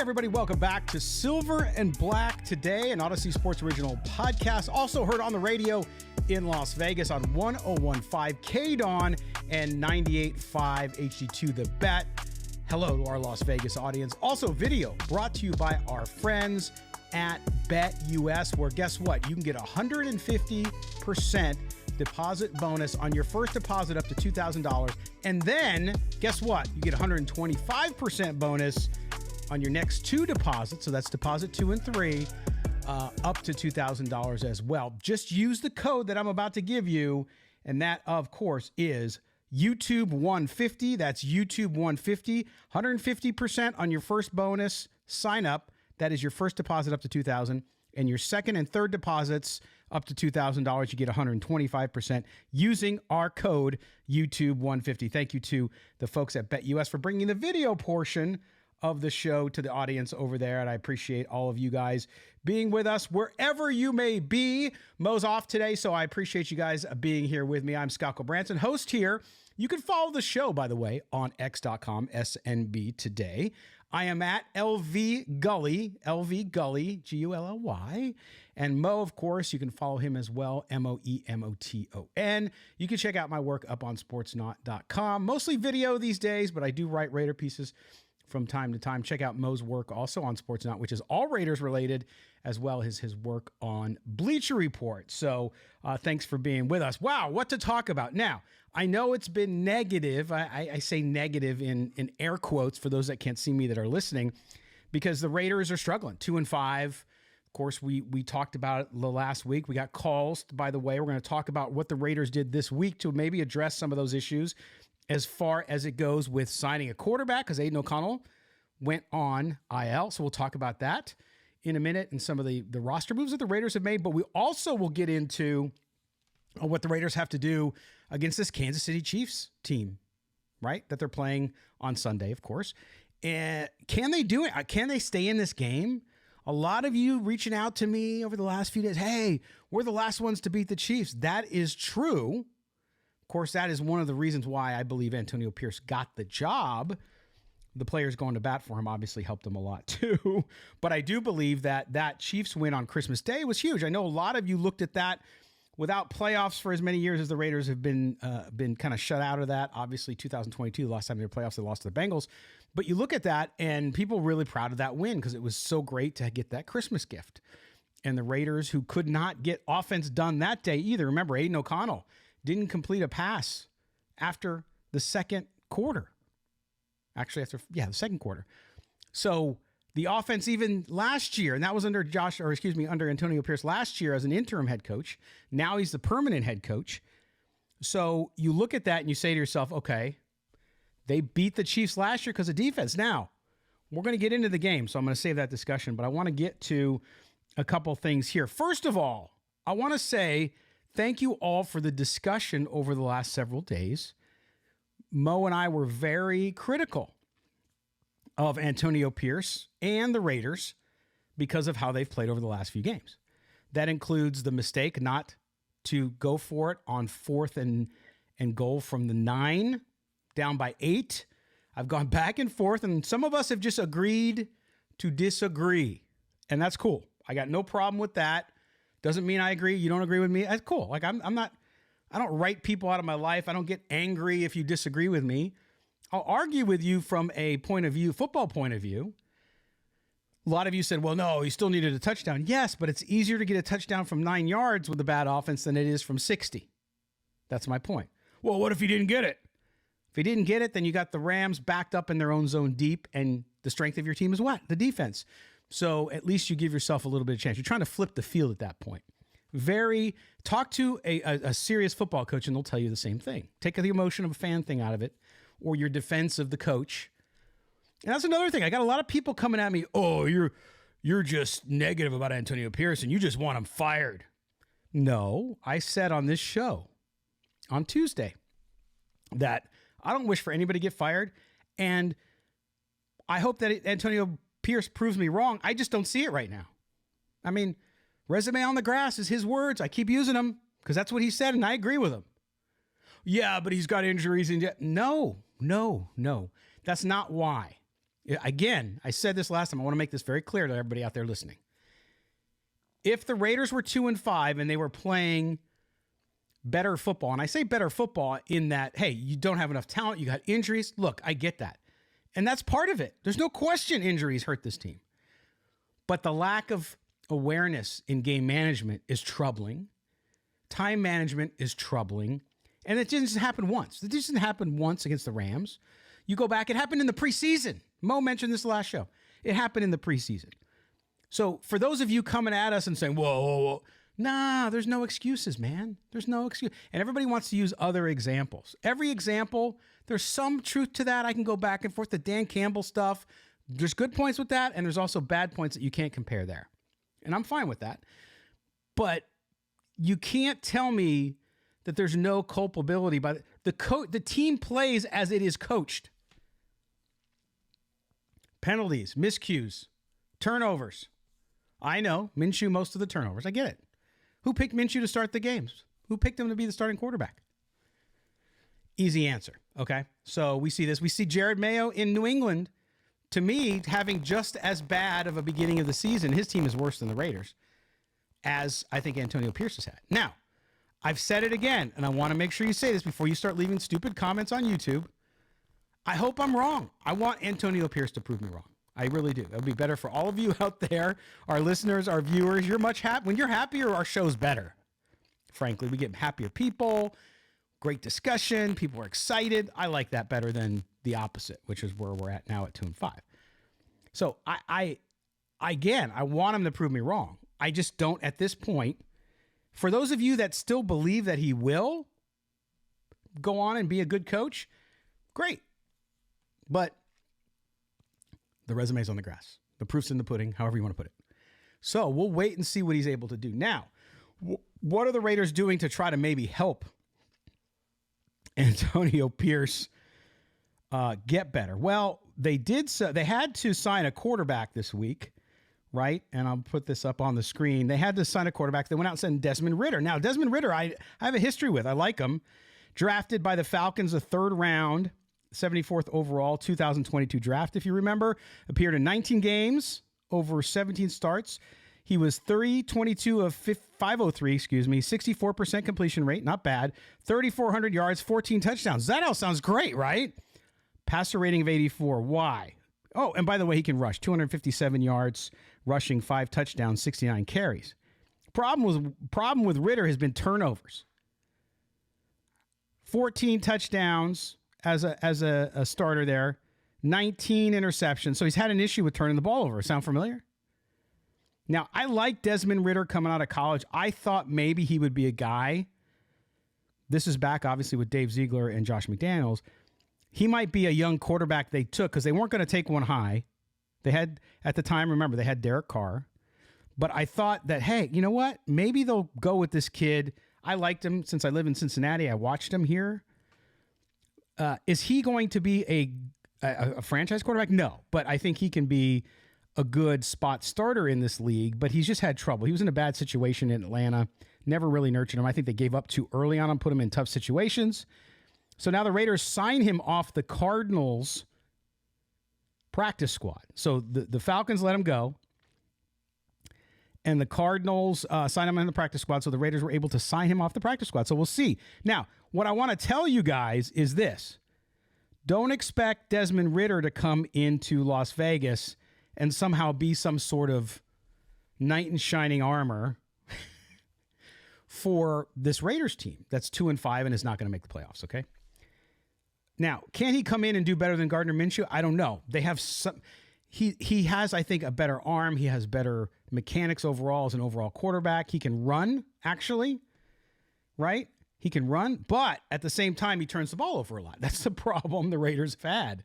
everybody. Welcome back to Silver and Black Today, an Odyssey Sports Original podcast. Also heard on the radio in Las Vegas on 101.5 KDAWN and 98.5 HD2 The Bet. Hello to our Las Vegas audience. Also video brought to you by our friends at BetUS, where guess what? You can get 150% deposit bonus on your first deposit up to $2,000. And then guess what? You get 125% bonus on your next two deposits. So that's deposit 2 and 3, up to $2,000 as well. Just use the code that I'm about to give you. And that, of course, is YouTube 150. That's YouTube 150. 150% on your first bonus sign up. That is your first deposit up to $2,000. And your second and third deposits up to $2,000, you get 125% using our code YouTube 150. Thank you to the folks at BetUS for bringing the video portion of the show to the audience over there. And I appreciate all of you guys being with us wherever you may be. Mo's off today, so I appreciate you guys being here with me. I'm Scott Gulbransen, host here. You can follow the show, by the way, on x.com, SNB Today. I am at LV Gully, Gully, and Mo, of course, you can follow him as well, MOEMOTON. You can check out my work up on sportsnaut.com. Mostly video these days, but I do write Raider pieces from time to time. Check out Mo's work also on Sportsnaut, which is all Raiders related, as well as his work on Bleacher Report. So thanks for being with us. Wow, what to talk about. Now, I know it's been negative. I say negative in air quotes for those that can't see me that are listening, because the Raiders are struggling. 2-5. Of course, we talked about it the last week. We got calls, by the way. We're going to talk about what the Raiders did this week to maybe address some of those issues as far as it goes with signing a quarterback, because Aiden O'Connell went on IL. So we'll talk about that in a minute and some of the roster moves that the Raiders have made. But we also will get into what the Raiders have to do against this Kansas City Chiefs team, right? That they're playing on Sunday, of course. And can they do it? Can they stay in this game? A lot of you reaching out to me over the last few days. Hey, we're the last ones to beat the Chiefs. That is true. Of course, that is one of the reasons why I believe Antonio Pierce got the job. The players going to bat for him obviously helped him a lot too. But I do believe that Chiefs win on Christmas Day was huge. I know a lot of you looked at that without playoffs for as many years as the Raiders have been kind of shut out of that. Obviously, 2022, the last time they were playoffs, they lost to the Bengals. But you look at that, and people were really proud of that win because it was so great to get that Christmas gift. And the Raiders, who could not get offense done that day either. Remember, Aiden O'Connell didn't complete a pass after the second quarter. Actually, the second quarter. So the offense even last year, and that was under under Antonio Pierce last year as an interim head coach. Now he's the permanent head coach. So you look at that and you say to yourself, okay, they beat the Chiefs last year because of defense. Now, we're going to get into the game, so I'm going to save that discussion, but I want to get to a couple things here. First of all, I want to say thank you all for the discussion over the last several days. Mo and I were very critical of Antonio Pierce and the Raiders because of how they've played over the last few games. That includes the mistake not to go for it on 4th and goal from the 9, down by 8. I've gone back and forth, and some of us have just agreed to disagree, and that's cool. I got no problem with that. Doesn't mean I agree. You don't agree with me. That's cool. Like I don't write people out of my life. I don't get angry if you disagree with me. I'll argue with you from a football point of view. A lot of you said, well, no, he still needed a touchdown. Yes, but it's easier to get a touchdown from 9 yards with a bad offense than it is from 60. That's my point. Well, what if he didn't get it? If he didn't get it, then you got the Rams backed up in their own zone deep, and the strength of your team is what? The defense. So at least you give yourself a little bit of chance. You're trying to flip the field at that point. Talk to a serious football coach, and they'll tell you the same thing. Take the emotion of a fan thing out of it, or your defense of the coach. And that's another thing. I got a lot of people coming at me. Oh, you're just negative about Antonio Pierce, and you just want him fired. No, I said on this show on Tuesday that I don't wish for anybody to get fired, and I hope that Antonio Pierce proves me wrong. I just don't see it right now. I mean, resume on the grass is his words. I keep using them because that's what he said, and I agree with him. Yeah, but he's got injuries. No. That's not why. Again, I said this last time. I want to make this very clear to everybody out there listening. If the Raiders were 2-5 and they were playing better football, and I say better football in that, hey, you don't have enough talent, you got injuries. Look, I get that. And that's part of it. There's no question injuries hurt this team. But the lack of awareness in game management is troubling. Time management is troubling. And it didn't just happen once. It didn't happen once against the Rams. You go back, it happened in the preseason. Mo mentioned this last show. It happened in the preseason. So for those of you coming at us and saying, whoa, nah, there's no excuses, man. There's no excuse. And everybody wants to use other examples. Every example, there's some truth to that. I can go back and forth. The Dan Campbell stuff, there's good points with that, and there's also bad points that you can't compare there. And I'm fine with that. But you can't tell me that there's no culpability by the team plays as it is coached. Penalties, miscues, turnovers. I know Minshew most of the turnovers. I get it. Who picked Minshew to start the games? Who picked him to be the starting quarterback? Easy answer. Okay. So we see this. We see Jared Mayo in New England, to me, having just as bad of a beginning of the season. His team is worse than the Raiders, as I think Antonio Pierce has had. Now, I've said it again, and I want to make sure you say this before you start leaving stupid comments on YouTube. I hope I'm wrong. I want Antonio Pierce to prove me wrong. I really do. It'll be better for all of you out there, our listeners, our viewers. You're much happy. When you're happier, our show's better. Frankly, we get happier people, great discussion. People are excited. I like that better than the opposite, which is where we're at now at 2-5. So I want him to prove me wrong. I just don't at this point. For those of you that still believe that he will go on and be a good coach, great. But the resume's on the grass. The proof's in the pudding, however you want to put it. So we'll wait and see what he's able to do. Now, what are the Raiders doing to try to maybe help Antonio Pierce get better? Well, they had to sign a quarterback this week, right? And I'll put this up on the screen. They had to sign a quarterback. They went out and sent Desmond Ridder. Now, Desmond Ridder, I have a history with. I like him. Drafted by the Falcons, the third round. 74th overall, 2022 draft, if you remember. Appeared in 19 games, over 17 starts. He was 322 of 503, 64% completion rate, not bad. 3,400 yards, 14 touchdowns. That all sounds great, right? Passer rating of 84. Why? Oh, and by the way, he can rush. 257 yards, rushing 5 touchdowns, 69 carries. Problem with Ridder has been turnovers. 14 touchdowns as a starter there, 19 interceptions. So he's had an issue with turning the ball over. Sound familiar? Now, I like Desmond Ridder coming out of college. I thought maybe he would be a guy. This is back, obviously, with Dave Ziegler and Josh McDaniels. He might be a young quarterback they took because they weren't going to take one high. They had, at the time, remember, they had Derek Carr. But I thought that, hey, you know what? Maybe they'll go with this kid. I liked him since I live in Cincinnati. I watched him here. Is he going to be a franchise quarterback? No, but I think he can be a good spot starter in this league, but he's just had trouble. He was in a bad situation in Atlanta, never really nurtured him. I think they gave up too early on him, put him in tough situations. So now the Raiders sign him off the Cardinals practice squad. So the Falcons let him go, and the Cardinals signed him in the practice squad, so the Raiders were able to sign him off the practice squad. So we'll see. Now, what I want to tell you guys is this. Don't expect Desmond Ridder to come into Las Vegas and somehow be some sort of knight in shining armor for this Raiders team that's 2-5 and is not going to make the playoffs, okay? Now, can he come in and do better than Gardner Minshew? I don't know. They have some... He has, I think, a better arm. He has better mechanics overall as an overall quarterback. He can run, actually, right? He can run, but at the same time, he turns the ball over a lot. That's the problem the Raiders have had.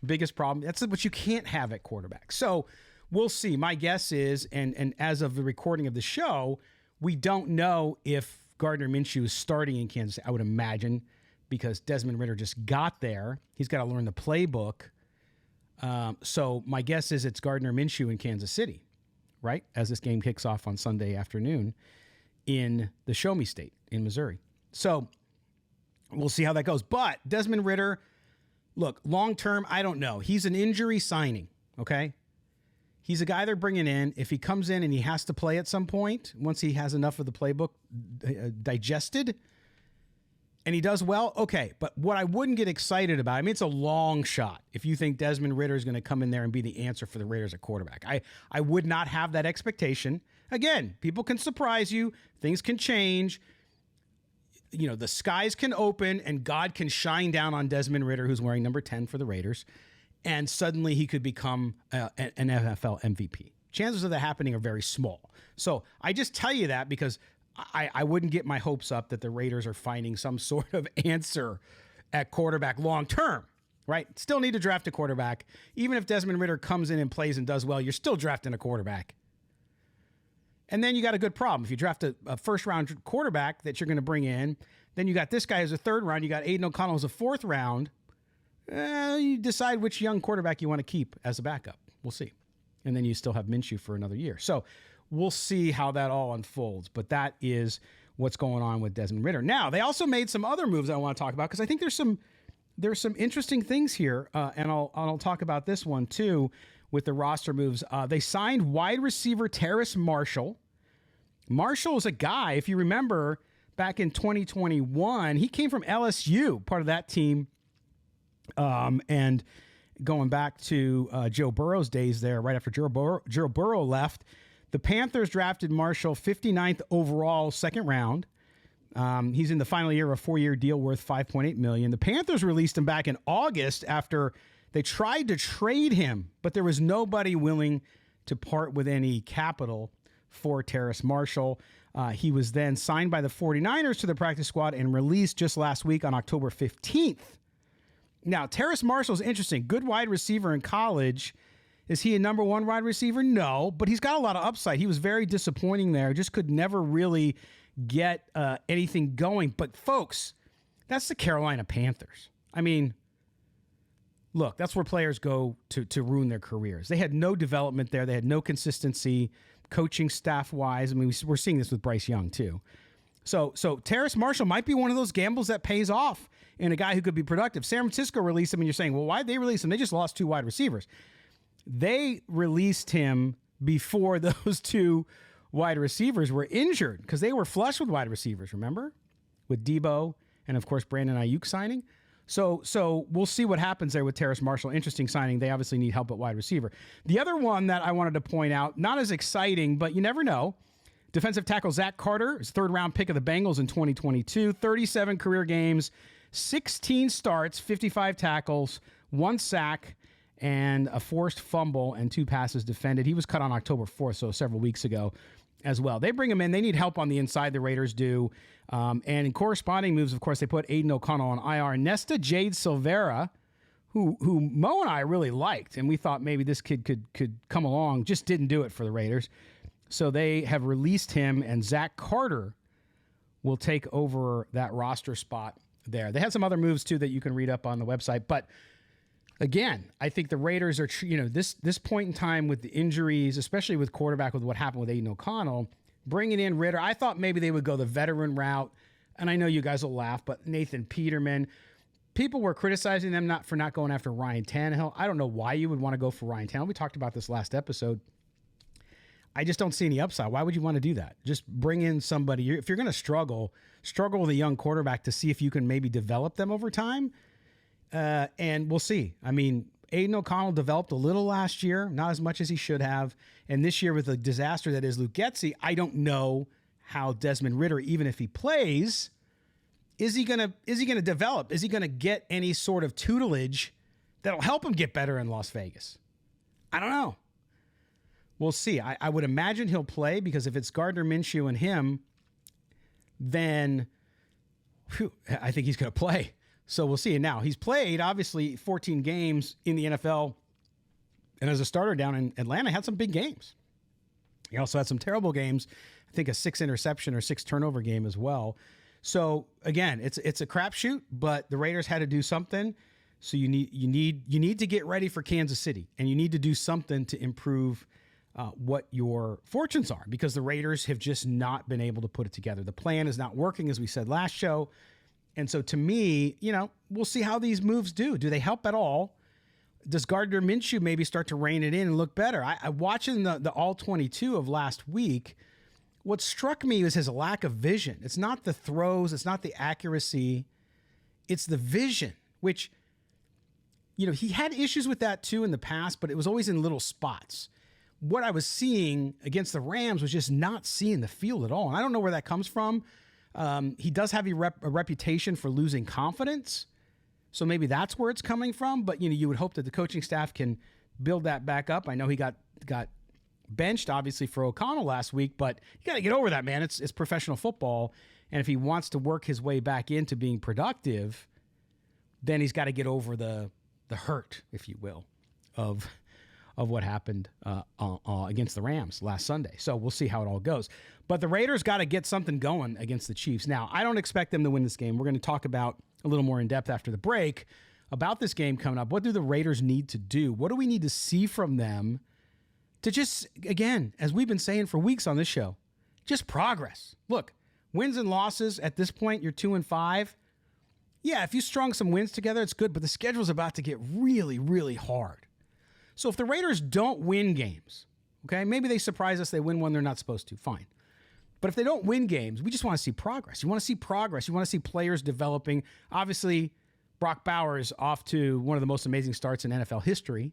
Biggest problem. That's what you can't have at quarterback. So we'll see. My guess is, and as of the recording of the show, we don't know if Gardner Minshew is starting in Kansas City. I would imagine, because Desmond Ridder just got there. He's got to learn the playbook. So my guess is it's Gardner Minshew in Kansas City, right? As this game kicks off on Sunday afternoon in the Show Me State in Missouri. So we'll see how that goes. But Desmond Ridder, Look, long-term, I don't know. He's an injury signing, okay? He's a guy they're bringing in. If he comes in and he has to play at some point, once he has enough of the playbook digested, and he does well, okay. But what I wouldn't get excited about, I mean, it's a long shot if you think Desmond Ridder is going to come in there and be the answer for the Raiders at quarterback. I would not have that expectation. Again, people can surprise you. Things can change. You know, the skies can open and God can shine down on Desmond Ridder, who's wearing number 10 for the Raiders, and suddenly he could become an NFL MVP. Chances of that happening are very small. So I just tell you that because I wouldn't get my hopes up that the Raiders are finding some sort of answer at quarterback long term, right? Still need to draft a quarterback. Even if Desmond Ridder comes in and plays and does well, you're still drafting a quarterback. And then you got a good problem. If you draft a first-round quarterback that you're going to bring in, then you got this guy as a third round, you got Aiden O'Connell as a fourth round, you decide which young quarterback you want to keep as a backup. We'll see. And then you still have Minshew for another year. So we'll see how that all unfolds. But that is what's going on with Desmond Ridder. Now, they also made some other moves I want to talk about because I think there's some interesting things here, and I'll talk about this one too with the roster moves. They signed wide receiver Terrace Marshall. Marshall is a guy, if you remember, back in 2021, he came from LSU, part of that team, and going back to Joe Burrow's days there, right after Joe Burrow left, the Panthers drafted Marshall 59th overall, second round. He's in the final year of a 4-year deal worth $5.8 million. The Panthers released him back in August after they tried to trade him, but there was nobody willing to part with any capital for Terrace Marshall. He was then signed by the 49ers to the practice squad and released just last week on October 15th. Now, Terrace Marshall is interesting. Good wide receiver in college. Is he a number one wide receiver? No, but he's got a lot of upside. He was very disappointing there. Just could never really get anything going. But, folks, that's the Carolina Panthers. I mean, look, that's where players go to ruin their careers. They had no development there. They had no consistency coaching staff-wise. I mean, we're seeing this with Bryce Young, too. So Terrace Marshall might be one of those gambles that pays off in a guy who could be productive. San Francisco released him, and you're saying, well, why'd they release him? They just lost 2 wide receivers. They released him before those 2 wide receivers were injured because they were flush with wide receivers, remember? With Debo and, of course, Brandon Ayuk signing. So we'll see what happens there with Terrace Marshall. Interesting signing. They obviously need help at wide receiver. The other one that I wanted to point out, not as exciting, but you never know. Defensive tackle Zach Carter is third-round pick of the Bengals in 2022. 37 career games, 16 starts, 55 tackles, 1 sack, and a forced fumble and 2 passes defended. He was cut on October 4th, so several weeks ago as well. They bring him in. They need help on the inside, the Raiders do. And in corresponding moves, of course, they put Aiden O'Connell on IR. Nesta Jade Silvera, who Mo and I really liked, and we thought maybe this kid could come along, just didn't do it for the Raiders. So they have released him, and Zach Carter will take over that roster spot there. They had some other moves, too, that you can read up on the website. But, again, I think the Raiders are, this point in time with the injuries, especially with quarterback, with what happened with Aiden O'Connell, bringing in Ridder, I thought maybe they would go the veteran route. And I know you guys will laugh, but Nathan Peterman, people were criticizing them for not going after Ryan Tannehill. I don't know why you would want to go for Ryan Tannehill. We talked about this last episode. I just don't see any upside. Why would you want to do that? Just bring in somebody. If you're going to struggle with a young quarterback to see if you can maybe develop them over time. And we'll see. I mean, Aiden O'Connell developed a little last year, not as much as he should have. And this year with the disaster that is Luke Getsy, I don't know how Desmond Ridder, even if he plays, is he gonna develop? Is he gonna get any sort of tutelage that'll help him get better in Las Vegas? I don't know. We'll see. I would imagine he'll play because if it's Gardner Minshew and him, then I think he's going to play. So we'll see. And now he's played, obviously, 14 games in the NFL. And as a starter down in Atlanta, had some big games. He also had some terrible games. I think a 6 interception or 6 turnover game as well. So again, it's a crapshoot, but the Raiders had to do something. So you need to get ready for Kansas City, and you need to do something to improve what your fortunes are, because the Raiders have just not been able to put it together. The plan is not working, as we said last show, And so to me, we'll see how these moves do. Do they help at all? Does Gardner Minshew maybe start to rein it in and look better? I watching the all 22 of last week, what struck me was his lack of vision. It's not the throws, it's not the accuracy, it's the vision, which, he had issues with that too in the past, but it was always in little spots. What I was seeing against the Rams was just not seeing the field at all. And I don't know where that comes from. He does have a reputation for losing confidence. So maybe that's where it's coming from. But, you would hope that the coaching staff can build that back up. I know he got benched, obviously, for O'Connell last week, but you got to get over that, man. It's professional football. And if he wants to work his way back into being productive, then he's got to get over the hurt, if you will, of what happened against the Rams last Sunday. So we'll see how it all goes. But the Raiders got to get something going against the Chiefs. Now, I don't expect them to win this game. We're going to talk about a little more in depth after the break about this game coming up. What do the Raiders need to do? What do we need to see from them to just, again, as we've been saying for weeks on this show, just progress? Look, wins and losses at this point, you're 2-5. Yeah, if you strung some wins together, it's good, but the schedule's about to get really, really hard. So if the Raiders don't win games, okay, maybe they surprise us, they win one they're not supposed to, fine. But if they don't win games, we just want to see progress. You want to see progress. You want to see players developing. Obviously, Brock Bowers off to one of the most amazing starts in NFL history.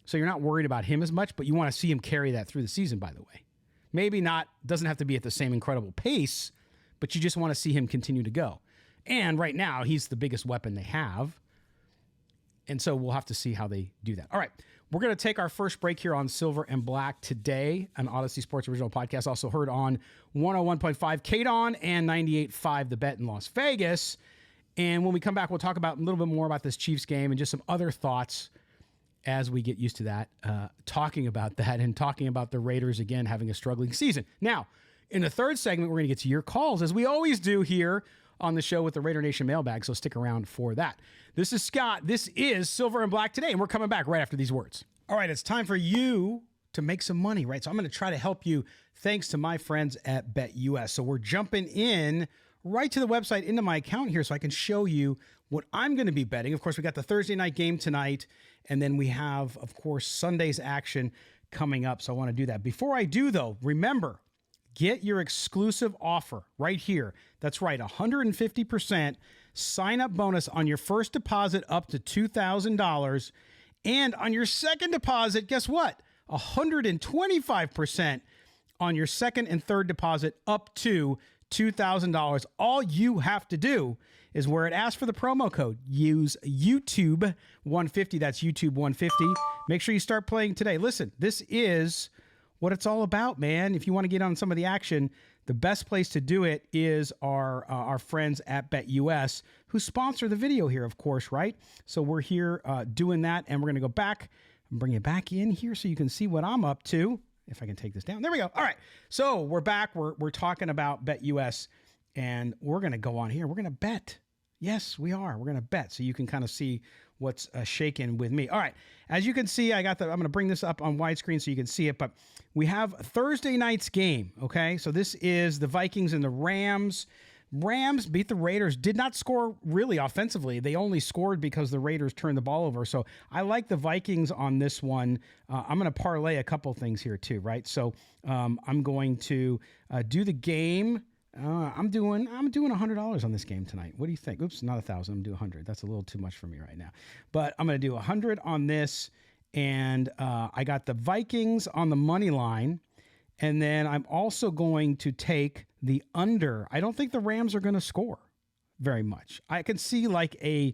So you're not worried about him as much, but you want to see him carry that through the season, by the way. Maybe not, doesn't have to be at the same incredible pace, but you just want to see him continue to go. And right now, he's the biggest weapon they have. And so we'll have to see how they do that. All right. We're going to take our first break here on Silver and Black today, an Odyssey Sports original podcast, also heard on 101.5 KDON and 98.5 The Bet in Las Vegas. And when we come back, we'll talk about a little bit more about this Chiefs game and just some other thoughts as we get used to that, talking about that and talking about the Raiders again having a struggling season. Now, in the third segment, we're going to get to your calls, as we always do here on the show with the Raider Nation mailbag, so stick around for that. This is Scott. This is Silver and Black today, and we're coming back right after these words. All right, it's time for you to make some money, right? So I'm going to try to help you thanks to my friends at BetUS. So we're jumping in right to the website into my account here so I can show you what I'm going to be betting. Of course, we got the Thursday night game tonight, and then we have, of course, Sunday's action coming up. So I want to do that. Before I do, though, remember, get your exclusive offer right here. That's right, 150% sign-up bonus on your first deposit up to $2,000. And on your second deposit, guess what? 125% on your second and third deposit up to $2,000. All you have to do is where it asks for the promo code, use YouTube 150. That's YouTube 150. Make sure you start playing today. Listen, this is what it's all about, man. If you want to get on some of the action, the best place to do it is our friends at BetUS, who sponsor the video here, of course, right? So we're here doing that, and we're going to go back and bring it back in here so you can see what I'm up to. If I can take this down. There we go. All right. So we're back. We're talking about BetUS, and we're going to go on here. We're going to bet. Yes, we are. We're going to bet so you can kind of see what's shaking with me. All right. As you can see, I'm going to bring this up on widescreen so you can see it, but we have Thursday night's game. Okay. So this is the Vikings and the Rams. Rams beat the Raiders, did not score really offensively. They only scored because the Raiders turned the ball over. So I like the Vikings on this one. I'm going to parlay a couple things here too, right? So I'm going to do the game. I'm doing $100 on this game tonight. What do you think? Oops, not 1,000. I'm going to do 100. That's a little too much for me right now. But I'm going to do 100 on this. And I got the Vikings on the money line. And then I'm also going to take the under. I don't think the Rams are going to score very much. I can see like a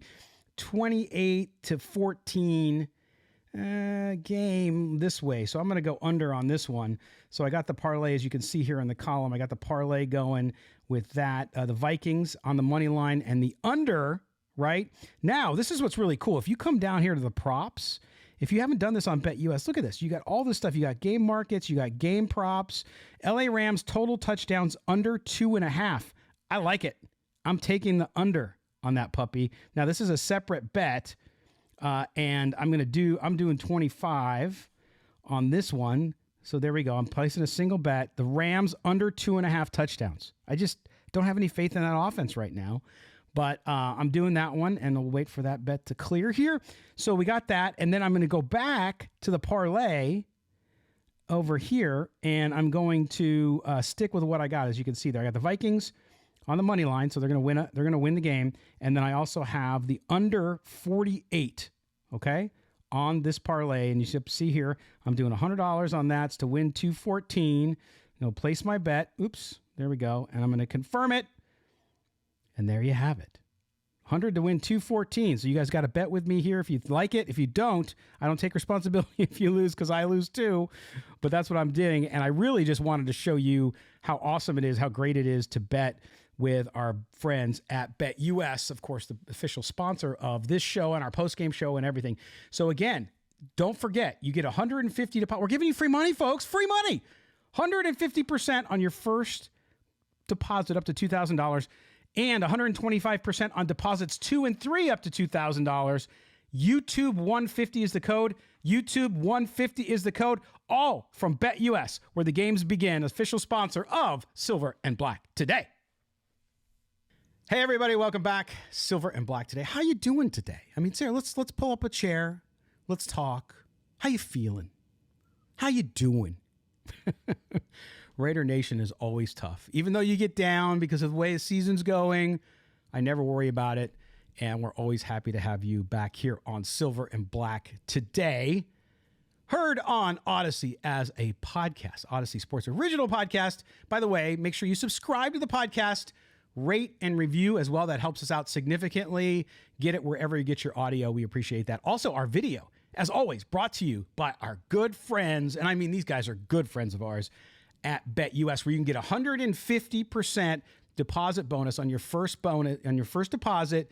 28-14 game this way. So I'm going to go under on this one. So I got the parlay, as you can see here in the column. I got the parlay going with that. The Vikings on the money line and the under, right? Now, this is what's really cool. If you come down here to the props, if you haven't done this on BetUS, look at this. You got all this stuff. You got game markets. You got game props. LA Rams total touchdowns under 2.5. I like it. I'm taking the under on that puppy. Now, this is a separate bet, and I'm doing 25 on this one. So there we go. I'm placing a single bet. The Rams under 2.5 touchdowns. I just don't have any faith in that offense right now. But I'm doing that one, and I'll wait for that bet to clear here. So we got that, and then I'm going to go back to the parlay over here, and I'm going to stick with what I got. As you can see there, I got the Vikings on the money line, so they're going to win. They're going to win the game, and then I also have the under 48. Okay, on this parlay, and you see here, I'm doing $100 on that to win 214. Place my bet. Oops, there we go, and I'm going to confirm it. And there you have it. 100 to win 214. So you guys got to bet with me here if you like it. If you don't, I don't take responsibility if you lose because I lose too. But that's what I'm doing. And I really just wanted to show you how awesome it is, how great it is to bet with our friends at BetUS, of course, the official sponsor of this show and our post-game show and everything. So again, don't forget, you get $150 deposit. We're giving you free money, folks. Free money. 150% on your first deposit up to $2,000. And 125% on deposits 2 and 3 up to $2,000. YouTube 150 is the code. YouTube 150 is the code. All from BetUS, where the games begin. Official sponsor of Silver and Black Today. Hey everybody, welcome back. Silver and Black Today. How you doing today? I mean, Sarah, let's pull up a chair. Let's talk. How you feeling? How you doing? Raider Nation is always tough. Even though you get down because of the way the season's going, I never worry about it. And we're always happy to have you back here on Silver and Black Today. Heard on Odyssey as a podcast, Odyssey Sports original podcast. By the way, make sure you subscribe to the podcast, rate and review as well. That helps us out significantly. Get it wherever you get your audio. We appreciate that. Also, our video, as always, brought to you by our good friends. And I mean, these guys are good friends of ours at BetUS, where you can get 150% deposit bonus on your first deposit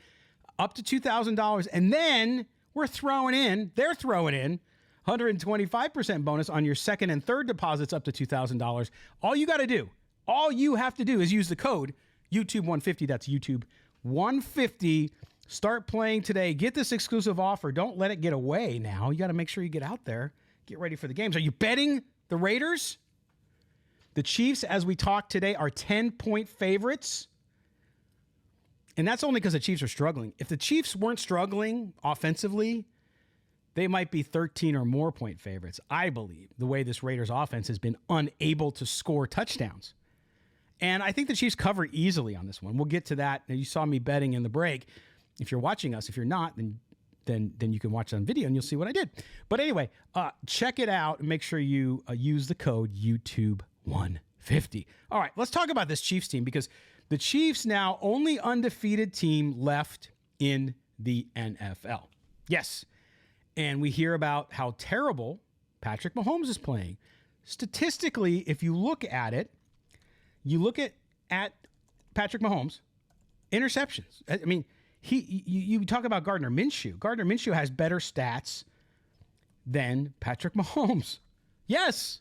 up to $2,000. And then they're throwing in 125% bonus on your second and third deposits up to $2,000. All you have to do is use the code YouTube150. That's YouTube 150. Start playing today. Get this exclusive offer. Don't let it get away now. You got to make sure you get out there. Get ready for the games. Are you betting the Raiders? The Chiefs, as we talk today, are 10-point favorites. And that's only because the Chiefs are struggling. If the Chiefs weren't struggling offensively, they might be 13 or more point favorites, I believe, the way this Raiders offense has been unable to score touchdowns. And I think the Chiefs cover easily on this one. We'll get to that. You saw me betting in the break. If you're watching us, if you're not, then you can watch it on video and you'll see what I did. But anyway, check it out and make sure you use the code YouTube150. All right, let's talk about this Chiefs team, because the Chiefs now only undefeated team left in the NFL. Yes, and we hear about how terrible Patrick Mahomes is playing. Statistically, if you look at it, you look at Patrick Mahomes, interceptions. I mean, you talk about Gardner Minshew. Gardner Minshew has better stats than Patrick Mahomes. Yes.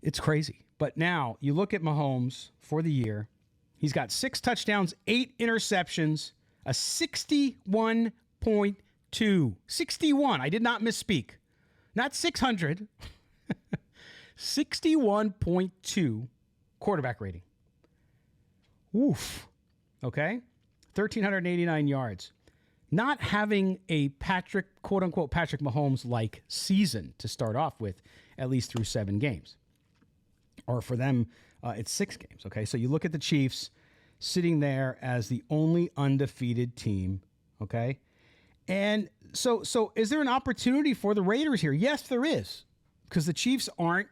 It's crazy. But now you look at Mahomes for the year. He's got 6 touchdowns, 8 interceptions, a 61.2. 61. I did not misspeak. Not 600. 61.2 quarterback rating. Oof. Okay. 1,389 yards. Not having a quote-unquote Patrick Mahomes-like season to start off with, at least through 7 games. Or for them, it's 6 games, okay? So you look at the Chiefs sitting there as the only undefeated team, okay? And so is there an opportunity for the Raiders here? Yes, there is, because the Chiefs aren't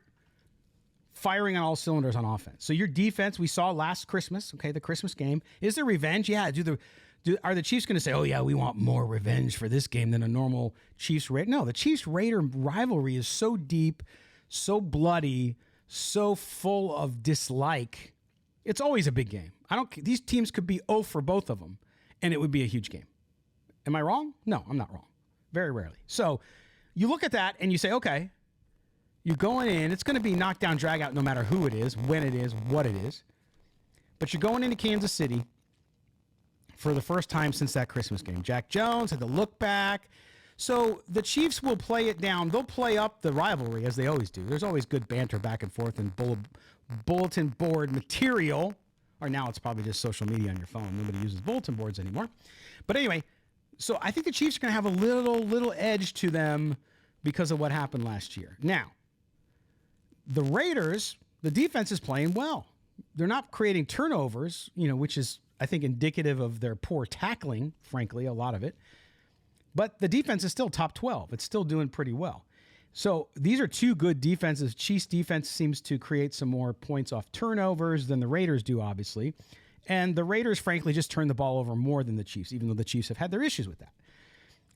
firing on all cylinders on offense. So your defense, we saw last Christmas, okay, the Christmas game. Is there revenge? Yeah. Are the Chiefs going to say, oh, yeah, we want more revenge for this game than a normal Chiefs-Raider? No, the Chiefs-Raider rivalry is so deep, so bloody, so full of dislike. It's always a big game. These teams could be 0 for both of them, and it would be a huge game. Am I wrong? No, I'm not wrong. Very rarely. So you look at that and you say, okay, you're going in. It's going to be knockdown, drag out, no matter who it is, when it is, what it is. But you're going into Kansas City for the first time since that Christmas game. Jack Jones had to look back. So the Chiefs will play it down. They'll play up the rivalry, as they always do. There's always good banter back and forth and bulletin board material Or now it's probably just social media on your phone. Nobody uses bulletin boards anymore. But anyway, so I think the Chiefs are going to have a little edge to them because of what happened last year. Now, the Raiders, the defense is playing well. They're not creating turnovers, which is, I think, indicative of their poor tackling, frankly, a lot of it. But the defense is still top 12. It's still doing pretty well. So these are two good defenses. Chiefs defense seems to create some more points off turnovers than the Raiders do, obviously. And the Raiders, frankly, just turn the ball over more than the Chiefs, even though the Chiefs have had their issues with that.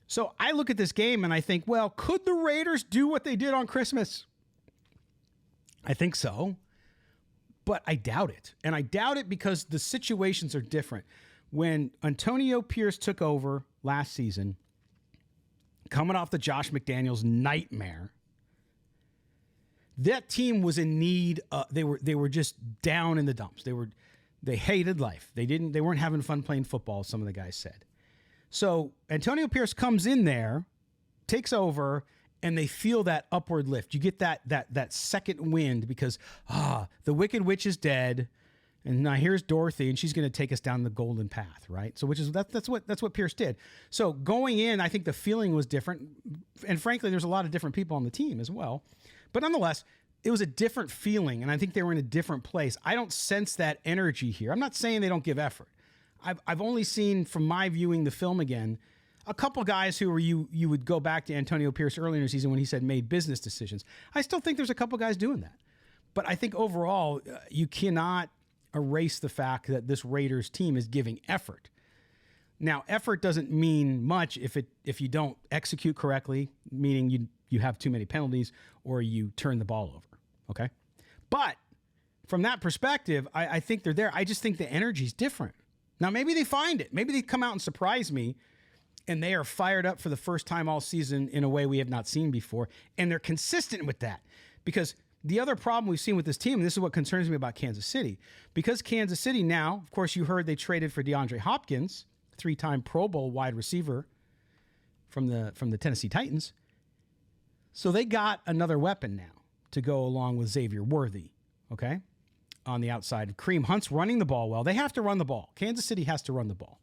So I look at this game and I think, well, could the Raiders do what they did on Christmas? I think so, but I doubt it. And I doubt it because the situations are different. When Antonio Pierce took over last season, coming off the Josh McDaniels nightmare, that team was in need. They were just down in the dumps. They hated life. They weren't having fun playing football, some of the guys said. So Antonio Pierce comes in there, takes over, and they feel that upward lift. You get that second wind because the Wicked Witch is dead, and now here's Dorothy, and she's going to take us down the golden path, right? So that's what Pierce did. So going in, I think the feeling was different, and frankly, there's a lot of different people on the team as well. But nonetheless, it was a different feeling, and I think they were in a different place. I don't sense that energy here. I'm not saying they don't give effort. I've only seen, from my viewing the film again, a couple guys who were you would go back to Antonio Pierce earlier in the season when he said made business decisions. I still think there's a couple guys doing that. But I think overall, you cannot erase the fact that this Raiders team is giving effort. Now, effort doesn't mean much if you don't execute correctly, meaning you have too many penalties or you turn the ball over, okay? But from that perspective, I think they're there. I just think the energy's different. Now, maybe they find it. Maybe they come out and surprise me, and they are fired up for the first time all season in a way we have not seen before, and they're consistent with that. Because the other problem we've seen with this team, and this is what concerns me about Kansas City, because Kansas City now, of course, you heard they traded for DeAndre Hopkins, 3-time Pro Bowl wide receiver from the Tennessee Titans. So they got another weapon now to go along with Xavier Worthy, okay, on the outside. Kareem Hunt's running the ball well. They have to run the ball. Kansas City has to run the ball.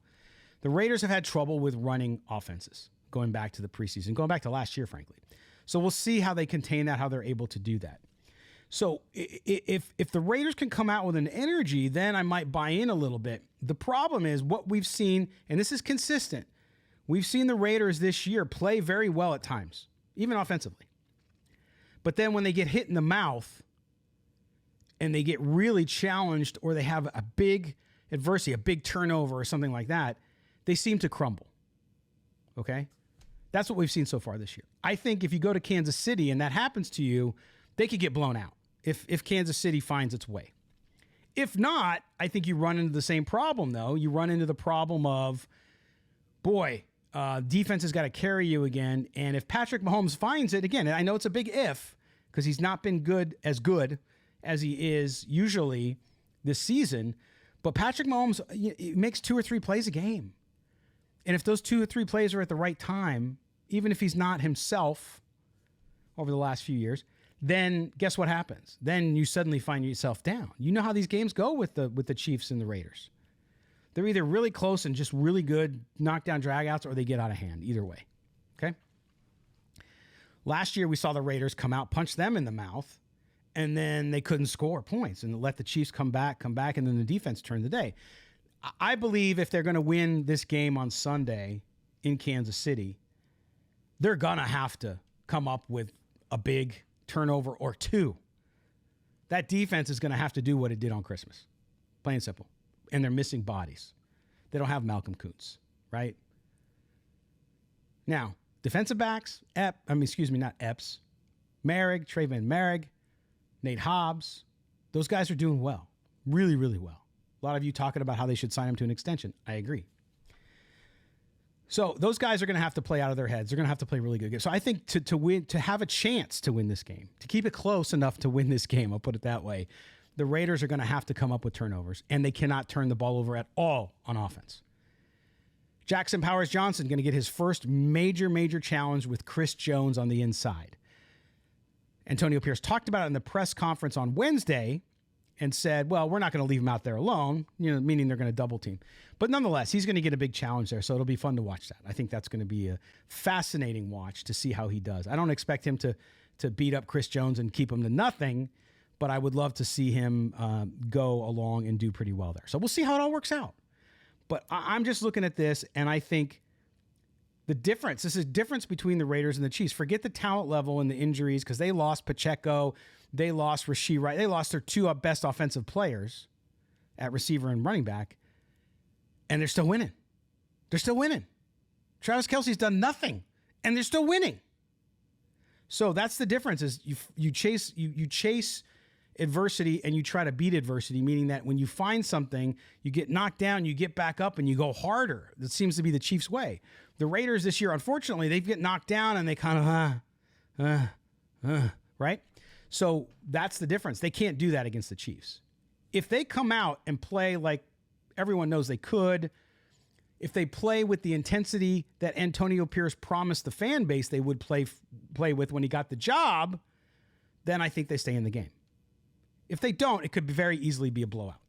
The Raiders have had trouble with running offenses going back to the preseason, going back to last year, frankly. So we'll see how they contain that, how they're able to do that. So if the Raiders can come out with an energy, then I might buy in a little bit. The problem is what we've seen, and this is consistent, we've seen the Raiders this year play very well at times, even offensively. But then when they get hit in the mouth and they get really challenged or they have a big adversity, a big turnover or something like that, they seem to crumble, okay? That's what we've seen so far this year. I think if you go to Kansas City and that happens to you, they could get blown out if Kansas City finds its way. If not, I think you run into the same problem, though. You run into the problem of, defense has got to carry you again. And if Patrick Mahomes finds it, again, and I know it's a big if because he's not been good as he is usually this season, but Patrick Mahomes makes 2 or 3 plays a game. And if those 2 or 3 plays are at the right time, even if he's not himself over the last few years, then guess what happens? Then you suddenly find yourself down. You know how these games go with the Chiefs and the Raiders. They're either really close and just really good knockdown dragouts, or they get out of hand. Either way, okay? Last year we saw the Raiders come out, punch them in the mouth, and then they couldn't score points and let the Chiefs come back, and then the defense turned the day. I believe if they're going to win this game on Sunday in Kansas City, they're going to have to come up with a big turnover or 2. That defense is going to have to do what it did on Christmas. Plain and simple. And they're missing bodies. They don't have Malcolm Kuntz, right? Now, defensive backs, not Epps, Merrick, Trayvon Merrick, Nate Hobbs, those guys are doing well. Really, really well. A lot of you talking about how they should sign him to an extension. I agree. So those guys are going to have to play out of their heads. They're going to have to play really good games. So I think to win, to have a chance to win this game, to keep it close enough to win this game, I'll put it that way, the Raiders are going to have to come up with turnovers, and they cannot turn the ball over at all on offense. Jackson Powers-Johnson going to get his first major challenge with Chris Jones on the inside. Antonio Pierce talked about it in the press conference on Wednesday, and said, well, we're not going to leave him out there alone, meaning they're going to double team. But nonetheless, he's going to get a big challenge there, so it'll be fun to watch that. I think that's going to be a fascinating watch to see how he does. I don't expect him to beat up Chris Jones and keep him to nothing, but I would love to see him go along and do pretty well there. So we'll see how it all works out. But I'm just looking at this, and I think this is a difference between the Raiders and the Chiefs. Forget the talent level and the injuries, because they lost Pacheco, they lost Rashee Wright, they lost their two best offensive players at receiver and running back, and they're still winning. They're still winning. Travis Kelce's done nothing, and they're still winning. So that's the difference. Is you chase adversity and you try to beat adversity, meaning that when you find something, you get knocked down, you get back up, and you go harder. That seems to be the Chiefs' way. The Raiders this year, unfortunately, they get knocked down and they kind of, right? So that's the difference. They can't do that against the Chiefs. If they come out and play like everyone knows they could, if they play with the intensity that Antonio Pierce promised the fan base they would play with when he got the job, then I think they stay in the game. If they don't, it could very easily be a blowout.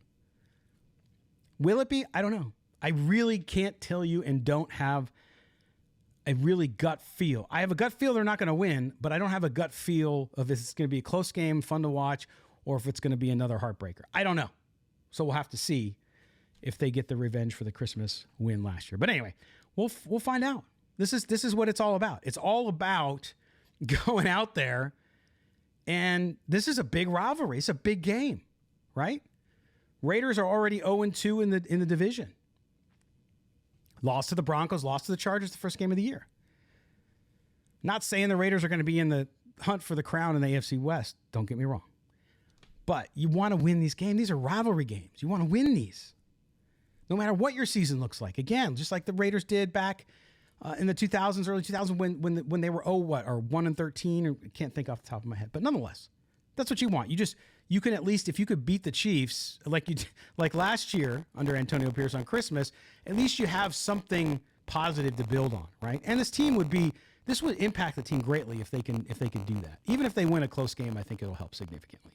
Will it be? I don't know. I really can't tell you and don't have a really gut feel. I have a gut feel they're not going to win, but I don't have a gut feel of if it's going to be a close game, fun to watch, or if it's going to be another heartbreaker. I don't know. So we'll have to see if they get the revenge for the Christmas win last year. But anyway, we'll find out. This is what it's all about. It's all about going out there, and this is a big rivalry. It's a big game, right? Raiders are already 0-2 in the division. Lost to the Broncos, lost to the Chargers the first game of the year. Not saying the Raiders are going to be in the hunt for the crown in the AFC West. Don't get me wrong. But you want to win these games. These are rivalry games. You want to win these. No matter what your season looks like. Again, just like the Raiders did back in the 2000s, early 2000s when they were 1-13. Or I can't think off the top of my head. But nonetheless, that's what you want. You can at least, if you could beat the Chiefs like last year under Antonio Pierce on Christmas, at least you have something positive to build on, right? And this would impact the team greatly if they can do that. Even if they win a close game, I think it'll help significantly.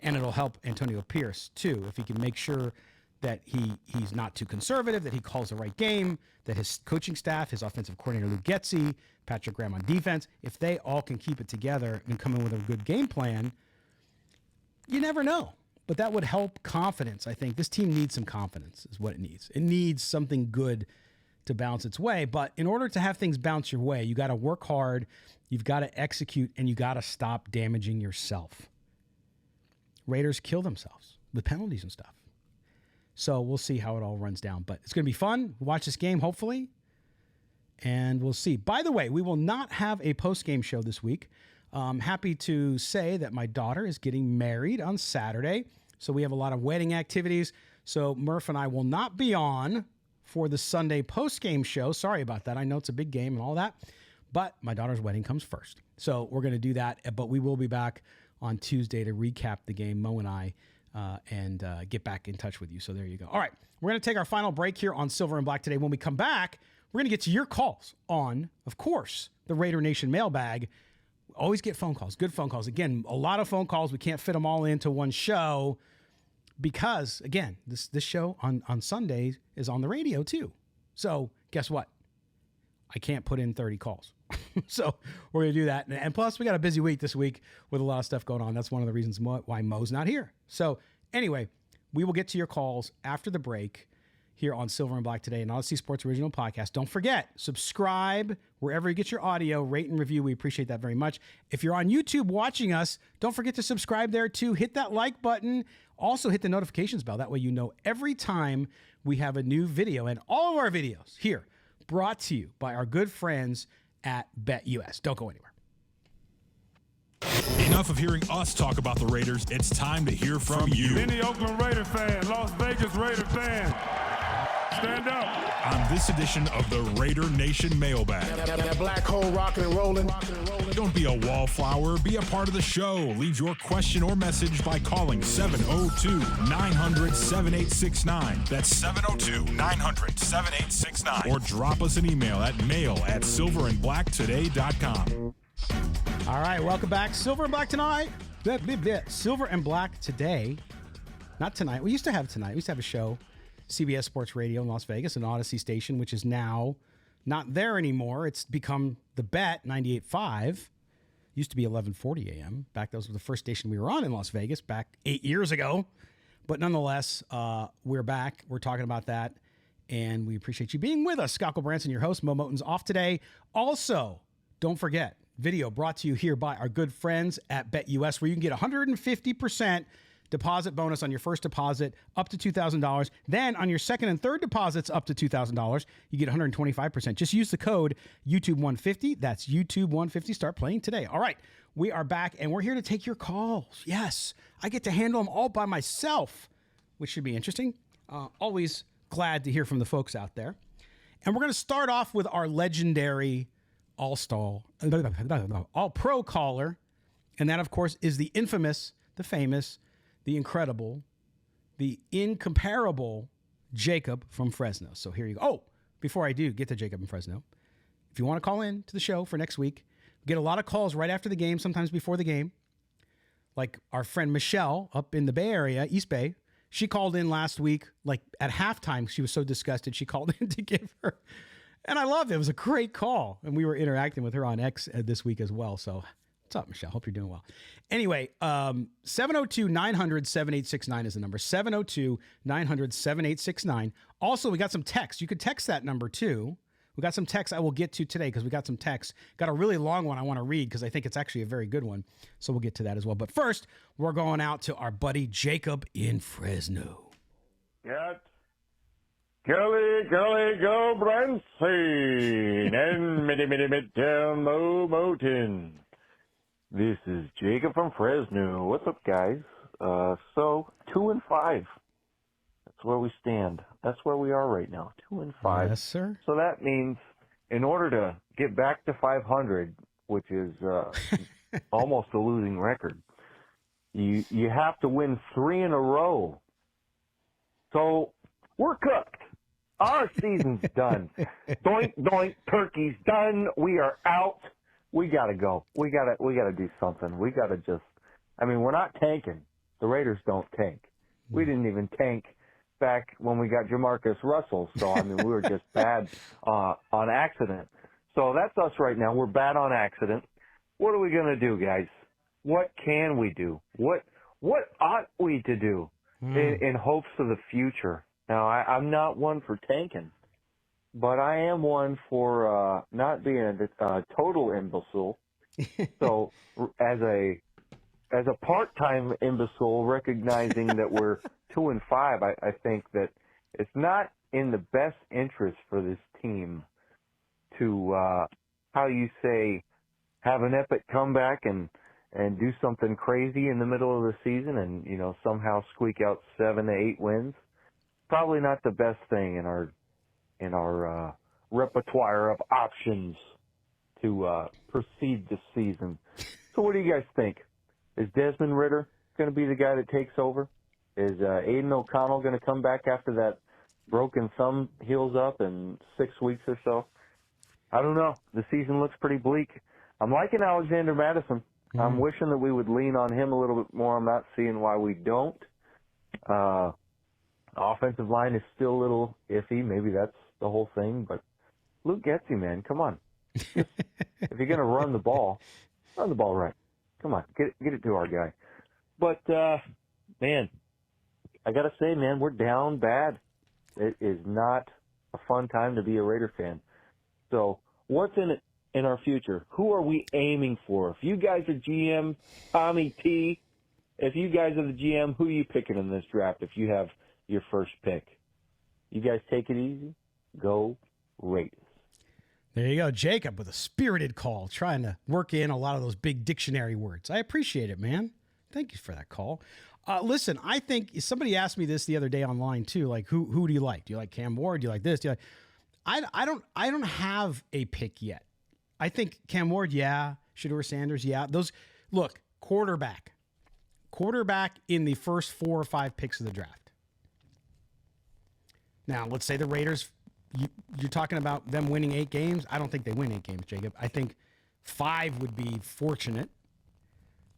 And it'll help Antonio Pierce too, if he can make sure that he's not too conservative, that he calls the right game, that his coaching staff, his offensive coordinator Luke Getsy, Patrick Graham on defense, if they all can keep it together and come in with a good game plan, you never know. But that would help confidence. I think this team needs some confidence is what it needs. It needs something good to bounce its way. But in order to have things bounce your way, you got to work hard, you've got to execute, and you got to stop damaging yourself. Raiders kill themselves with penalties and stuff. So we'll see how it all runs down. But it's going to be fun. We'll watch this game, hopefully, and we'll see. By the way, we will not have a post-game show this week. I'm happy to say that my daughter is getting married on Saturday. So we have a lot of wedding activities. So Murph and I will not be on for the Sunday post-game show. Sorry about that. I know it's a big game and all that. But my daughter's wedding comes first. So we're going to do that. But we will be back on Tuesday to recap the game, Mo and I, and get back in touch with you. So there you go. All right. We're going to take our final break here on Silver and Black today. When we come back, we're going to get to your calls on, of course, the Raider Nation mailbag. Always get phone calls, good phone calls. Again, a lot of phone calls. We can't fit them all into one show because, again, this show on Sundays is on the radio too. So guess what? I can't put in 30 calls. So we're going to do that. And plus, we got a busy week this week with a lot of stuff going on. That's one of the reasons why Mo's not here. So anyway, we will get to your calls after the break here on Silver and Black today, and Odyssey Sports Original Podcast. Don't forget, subscribe wherever you get your audio, rate and review. We appreciate that very much. If you're on YouTube watching us, don't forget to subscribe there too. Hit that like button. Also hit the notifications bell. That way you know every time we have a new video, and all of our videos here brought to you by our good friends at BetUS. Don't go anywhere. Enough of hearing us talk about the Raiders. It's time to hear from you. Any Oakland Raider fan, Las Vegas Raider fan, stand up. On this edition of the Raider Nation Mailbag. That black hole rocking and rolling. Don't be a wallflower. Be a part of the show. Leave your question or message by calling 702-900-7869. That's 702-900-7869. Or drop us an email at mail@silverandblacktoday.com. All right, welcome back. Silver and Black tonight. Silver and Black today. Not tonight. We used to have tonight. We used to have a show, CBS Sports Radio in Las Vegas, an Odyssey station, which is now not there anymore. It's become the Bet 98.5. Used to be 11:40 a.m. Back, that was the first station we were on in Las Vegas back 8 years ago. But nonetheless, we're back. We're talking about that, and we appreciate you being with us. Scott Gulbransen, your host. Mo Moten's off today. Also, don't forget, video brought to you here by our good friends at BetUS, where you can get 150% deposit bonus on your first deposit up to $2,000. Then on your second and third deposits up to $2,000, you get 125%. Just use the code YouTube150. That's YouTube150. Start playing today. All right, we are back, and we're here to take your calls. Yes, I get to handle them all by myself, which should be interesting. Always glad to hear from the folks out there. And we're going to start off with our legendary all-pro caller, and that, of course, is the infamous, the famous, the incredible, the incomparable Jacob from Fresno. So here you go. Oh, before I do get to Jacob in Fresno, if you want to call in to the show for next week, we get a lot of calls right after the game, sometimes before the game. Like our friend Michelle up in the Bay Area, East Bay, she called in last week, like at halftime. She was so disgusted. She called in to give her, and I loved it. It was a great call. And we were interacting with her on X this week as well. So what's up, Michelle? Hope you're doing well. Anyway, 702-900-7869 is the number. 702-900-7869. Also, we got some text. You could text that number too. We got some text I will get to today because we got some text. Got a really long one I want to read because I think it's actually a very good one. So we'll get to that as well. But first, we're going out to our buddy Jacob in Fresno. Got Gully Gulbransen and Midtown Moten. This is Jacob from Fresno. What's up, guys? So 2-5. That's where we stand. That's where we are right now. 2-5. Yes, sir. So that means in order to get back to 500, which is almost a losing record, you have to win 3 in a row. So we're cooked. Our season's done. Doink, doink, turkey's done. We are out. We got to go. We got to do something. We got to just, I mean, we're not tanking. The Raiders don't tank. We didn't even tank back when we got Jamarcus Russell. So, I mean, we were just bad on accident. So that's us right now. We're bad on accident. What are we going to do, guys? What can we do? What ought we to do in hopes of the future? Now, I'm not one for tanking, but I am one for not being a total imbecile. So as a part-time imbecile, recognizing that we're 2-5, I think that it's not in the best interest for this team to, how you say, have an epic comeback and do something crazy in the middle of the season and, you know, somehow squeak out 7 to 8 wins. Probably not the best thing in our repertoire of options to proceed this season. So what do you guys think? Is Desmond Ritter going to be the guy that takes over? Is Aiden O'Connell going to come back after that broken thumb heals up in 6 weeks or so? I don't know. The season looks pretty bleak. I'm liking Alexander Madison. I'm wishing that we would lean on him a little bit more. I'm not seeing why we don't. Offensive line is still a little iffy. Maybe that's the whole thing. But Luke Getsy, man, come on. If you're going to run the ball right. Come on, get it to our guy. But, man, I got to say, man, we're down bad. It is not a fun time to be a Raider fan. So what's in it in our future? Who are we aiming for? If you guys are GM, Tommy T, if you guys are the GM, who are you picking in this draft if you have your first pick? You guys take it easy. Go Raiders. There you go, Jacob, with a spirited call, trying to work in a lot of those big dictionary words. I appreciate it, man. Thank you for that call. Listen, I think somebody asked me this the other day online too. Like, who do you like? Do you like Cam Ward? Do you like this? Do you like? I don't have a pick yet. I think Cam Ward, yeah. Shedeur Sanders, yeah. Those look quarterback in the first 4 or 5 picks of the draft. Now, let's say the Raiders. You're talking about them winning 8 games. I don't think they win 8 games, Jacob. I think 5 would be fortunate.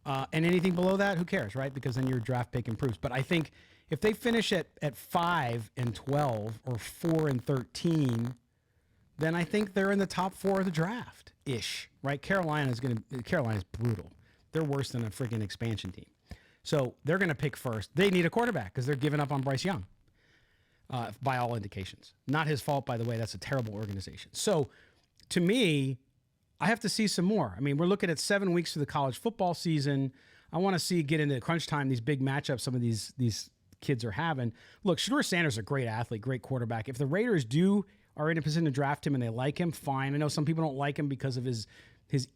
And anything below that, who cares, right? Because then your draft pick improves. But I think if they finish at 5-12 or 4-13, then I think they're in the top 4 of the draft ish, right? Carolina's brutal. They're worse than a freaking expansion team. So they're going to pick first. They need a quarterback because they're giving up on Bryce Young, by all indications. Not his fault, by the way. That's a terrible organization. So to me, I have to see some more. I mean, we're looking at 7 weeks through the college football season. I want to see get into crunch time, these big matchups some of these kids are having. Look, Shedeur Sanders is a great athlete, great quarterback. If the Raiders are in a position to draft him and they like him, fine. I know some people don't like him because of his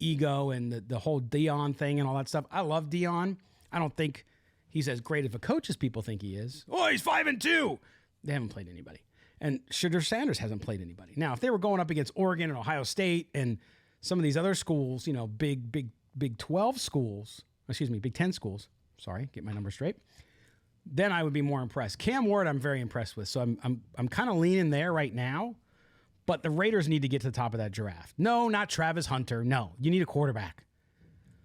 ego and the whole Dion thing and all that stuff. I love Dion. I don't think he's as great of a coach as people think he is. Oh, he's 5-2. They haven't played anybody. And Shedeur Sanders hasn't played anybody. Now, if they were going up against Oregon and Ohio State and some of these other schools, Big 12 schools, Big 10 schools, sorry, get my numbers straight, then I would be more impressed. Cam Ward, I'm very impressed with. So I'm kind of leaning there right now. But the Raiders need to get to the top of that draft. No, not Travis Hunter. No, you need a quarterback.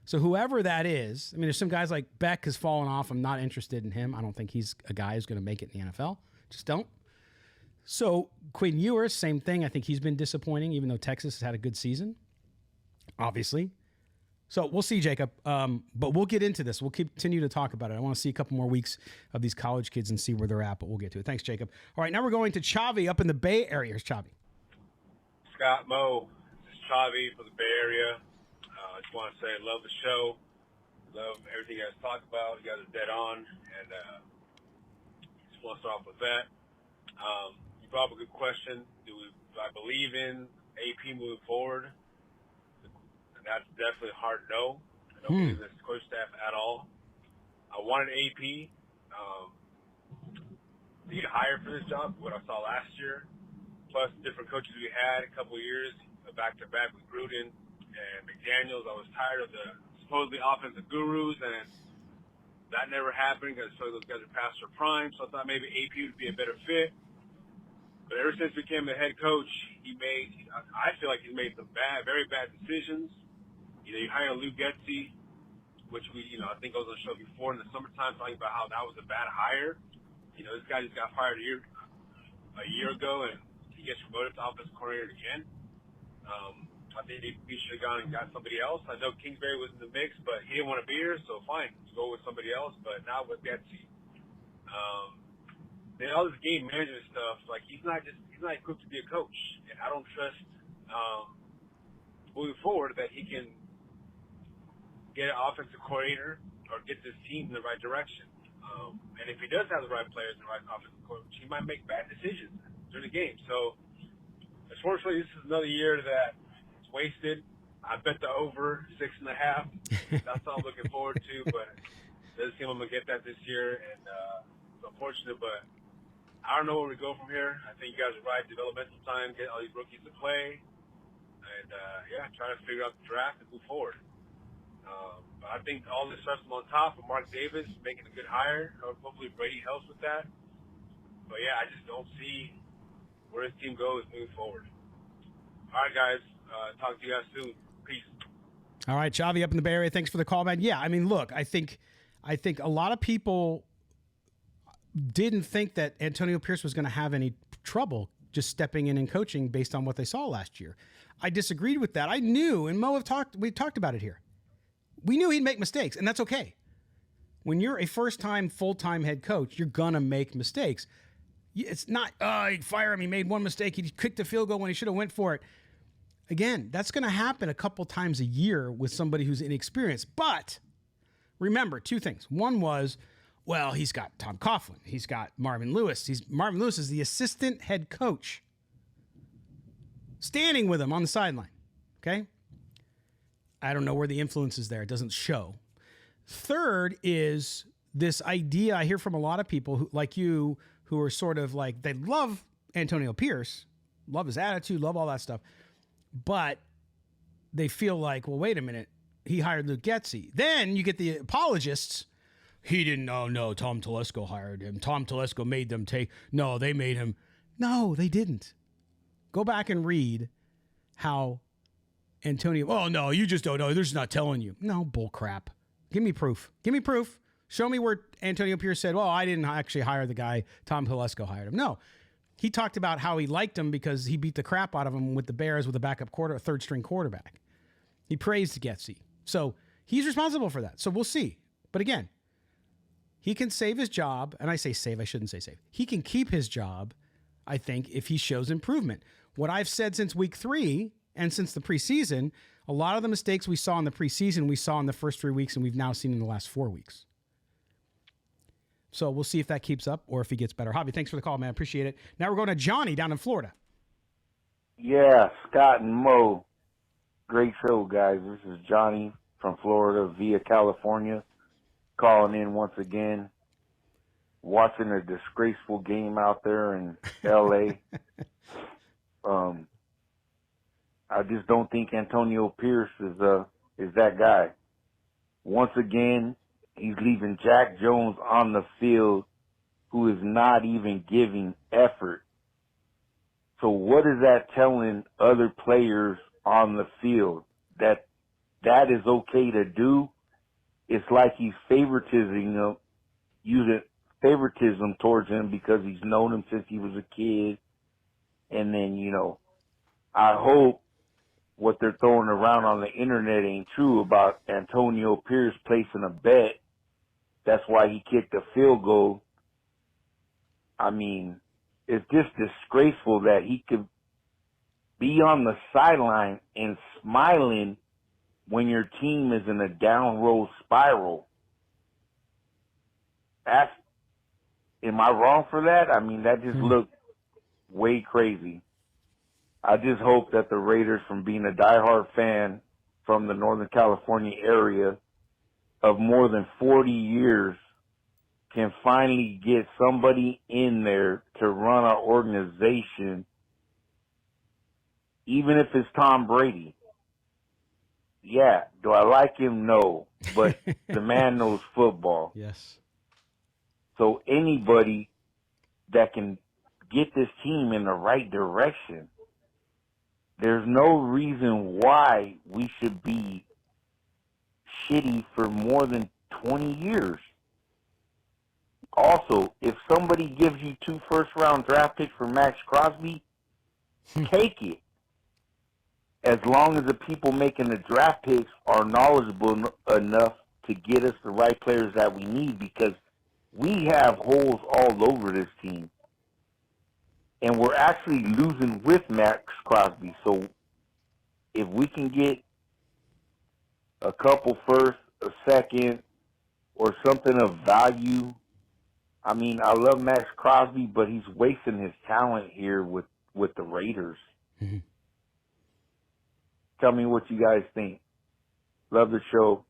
So whoever that is, I mean, there's some guys like Beck has fallen off. I'm not interested in him. I don't think he's a guy who's going to make it in the NFL. Just don't. So Quinn Ewers, same thing. I think he's been disappointing, even though Texas has had a good season, obviously. So we'll see, Jacob. But we'll get into this. We'll continue to talk about it. I want to see a couple more weeks of these college kids and see where they're at, but we'll get to it. Thanks, Jacob. All right, now we're going to Chavi up in the Bay Area. Here's Chavi. Scott, Mo, this is Chavi from the Bay Area. I just want to say I love the show. Love everything you guys talk about. You guys are dead on. And just want to start off with that. You brought up a good question. Do I believe in AP moving forward? And that's definitely a hard no. I don't believe in this coach staff at all. I wanted AP to get hired for this job, what I saw last year. Plus different coaches we had a couple of years back-to-back with Gruden and McDaniels. I was tired of the supposedly offensive gurus, and that never happened because I feel like those guys are past their prime. So I thought maybe AP would be a better fit. But ever since he became the head coach, I feel like he's made some very bad decisions. You hire Luke Getsy, which I think I was on the show before in the summertime talking about how that was a bad hire. This guy just got fired a year ago, and he gets promoted to offensive coordinator again. I think he should have gone and got somebody else. I know Kingsbury was in the mix, but he didn't want to be here, so fine, you go with somebody else. But not with Getsy. Then all this game management stuff, like he's not equipped to be a coach, and I don't trust moving forward that he can get an offensive coordinator or get this team in the right direction. And if he does have the right players and the right offensive coach, he might make bad decisions during the game. So, unfortunately, this is another year that it's wasted. I bet the over 6.5. That's all I'm looking forward to, but it doesn't seem I'm going to get that this year. And it's unfortunate, but I don't know where we go from here. I think you guys are right. Developmental time, get all these rookies to play. And, try to figure out the draft and move forward. But I think all this stuff's on top of Mark Davis making a good hire. Hopefully Brady helps with that. But, I just don't see where this team goes moving forward. All right, guys. Talk to you guys soon. Peace. All right, Chavi up in the Bay Area. Thanks for the call, man. Yeah, I mean, look, I think a lot of people didn't think that Antonio Pierce was going to have any trouble just stepping in and coaching based on what they saw last year. I disagreed with that. I knew, and we talked about it here. We knew he'd make mistakes, and that's okay. When you're a first-time, full-time head coach, you're going to make mistakes. It's not, he'd fire him. He made one mistake. He kicked a field goal when he should have went for it. Again, that's going to happen a couple times a year with somebody who's inexperienced. But remember, two things. One was, well, he's got Tom Coughlin. He's got Marvin Lewis. Marvin Lewis is the assistant head coach standing with him on the sideline. Okay? I don't know where the influence is there. It doesn't show. Third is this idea I hear from a lot of people who, like you, who are sort of like, they love Antonio Pierce, love his attitude, love all that stuff. But they feel like, well, wait a minute. He hired Luke Getsy. Then you get the apologists. He didn't know. No, Tom Telesco hired him. Tom Telesco made them take. No, they made him. No, they didn't. Go back and read how Antonio. Oh, no, you just don't know. They're just not telling you. No, bull crap. Give me proof. Give me proof. Show me where Antonio Pierce said, well, I didn't actually hire the guy. Tom Telesco hired him. No. He talked about how he liked him because he beat the crap out of him with the Bears with a backup third-string quarterback. He praised Getsy. So he's responsible for that. So we'll see. But again, he can save his job. And I say save. I shouldn't say save. He can keep his job, I think, if he shows improvement. What I've said since week 3 and since the preseason, a lot of the mistakes we saw in the preseason, we saw in the first 3 weeks, and we've now seen in the last 4 weeks. So we'll see if that keeps up or if he gets better. Javi, thanks for the call, man. Appreciate it. Now we're going to Johnny down in Florida. Yeah, Scott and Mo. Great show, guys. This is Johnny from Florida via California, calling in once again, watching a disgraceful game out there in L.A. I just don't think Antonio Pierce is that guy. Once again, he's leaving Jack Jones on the field, who is not even giving effort. So what is that telling other players on the field? That is okay to do? It's like he's using favoritism towards him because he's known him since he was a kid. And then, I hope what they're throwing around on the internet ain't true about Antonio Pierce placing a bet. That's why he kicked a field goal. I mean, it's just disgraceful that he could be on the sideline and smiling when your team is in a down road spiral. Am I wrong for that? I mean, that just looked way crazy. I just hope that the Raiders, from being a diehard fan from the Northern California area of more than 40 years, can finally get somebody in there to run our organization, even if it's Tom Brady. Yeah, do I like him? No, but the man knows football. Yes. So anybody that can get this team in the right direction, there's no reason why we should be shitty for more than 20 years. Also, if somebody gives you 2 first-round draft picks for Max Crosby, take it. As long as the people making the draft picks are knowledgeable enough to get us the right players that we need, because we have holes all over this team. And we're actually losing with Max Crosby. So if we can get a couple first, a second, or something of value. I mean, I love Max Crosby, but he's wasting his talent here with the Raiders. Mm-hmm. Tell me what you guys think. Love the show.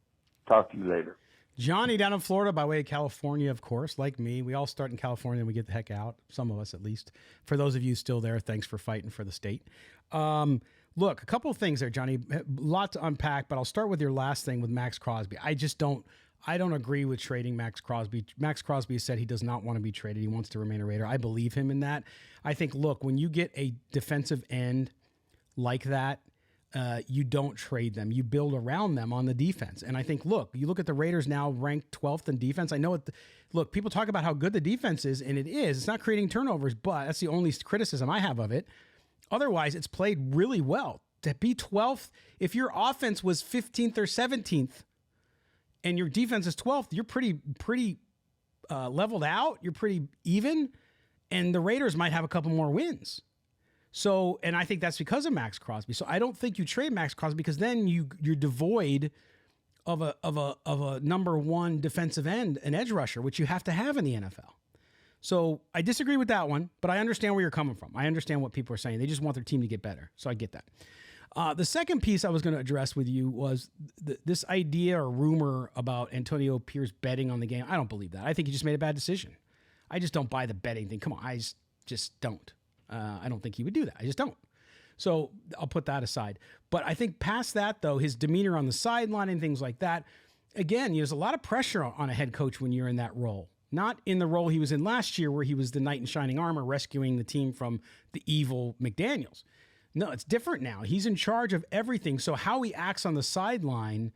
Talk to you later. Johnny down in Florida by way of California, of course, like me. We all start in California and we get the heck out. Some of us, at least. For those of you still there, thanks for fighting for the state. Look, a couple of things there, Johnny. A lot to unpack, but I'll start with your last thing with Max Crosby. I don't agree with trading Max Crosby. Max Crosby said he does not want to be traded. He wants to remain a Raider. I believe him in that. I think, look, when you get a defensive end like that, you don't trade them. You build around them on the defense. And I think, look, you look at the Raiders now ranked 12th in defense. I know it. Look, people talk about how good the defense is, and it is. It's not creating turnovers, but that's the only criticism I have of it. Otherwise, it's played really well. To be 12th, if your offense was 15th or 17th and your defense is 12th, you're pretty leveled out. You're pretty even, and the Raiders might have a couple more wins. So, and I think that's because of Max Crosby. So I don't think you trade Max Crosby because then you're devoid of a number one defensive end, an edge rusher, which you have to have in the NFL. So I disagree with that one, but I understand where you're coming from. I understand what people are saying. They just want their team to get better. So I get that. The second piece I was going to address with you was this idea or rumor about Antonio Pierce betting on the game. I don't believe that. I think he just made a bad decision. I just don't buy the betting thing. Come on, I just don't. I don't think he would do that. I just don't. So I'll put that aside. But I think past that, though, his demeanor on the sideline and things like that, again, there's a lot of pressure on a head coach when you're in that role. Not in the role he was in last year where he was the knight in shining armor rescuing the team from the evil McDaniels. No, it's different now. He's in charge of everything. So how he acts on the sideline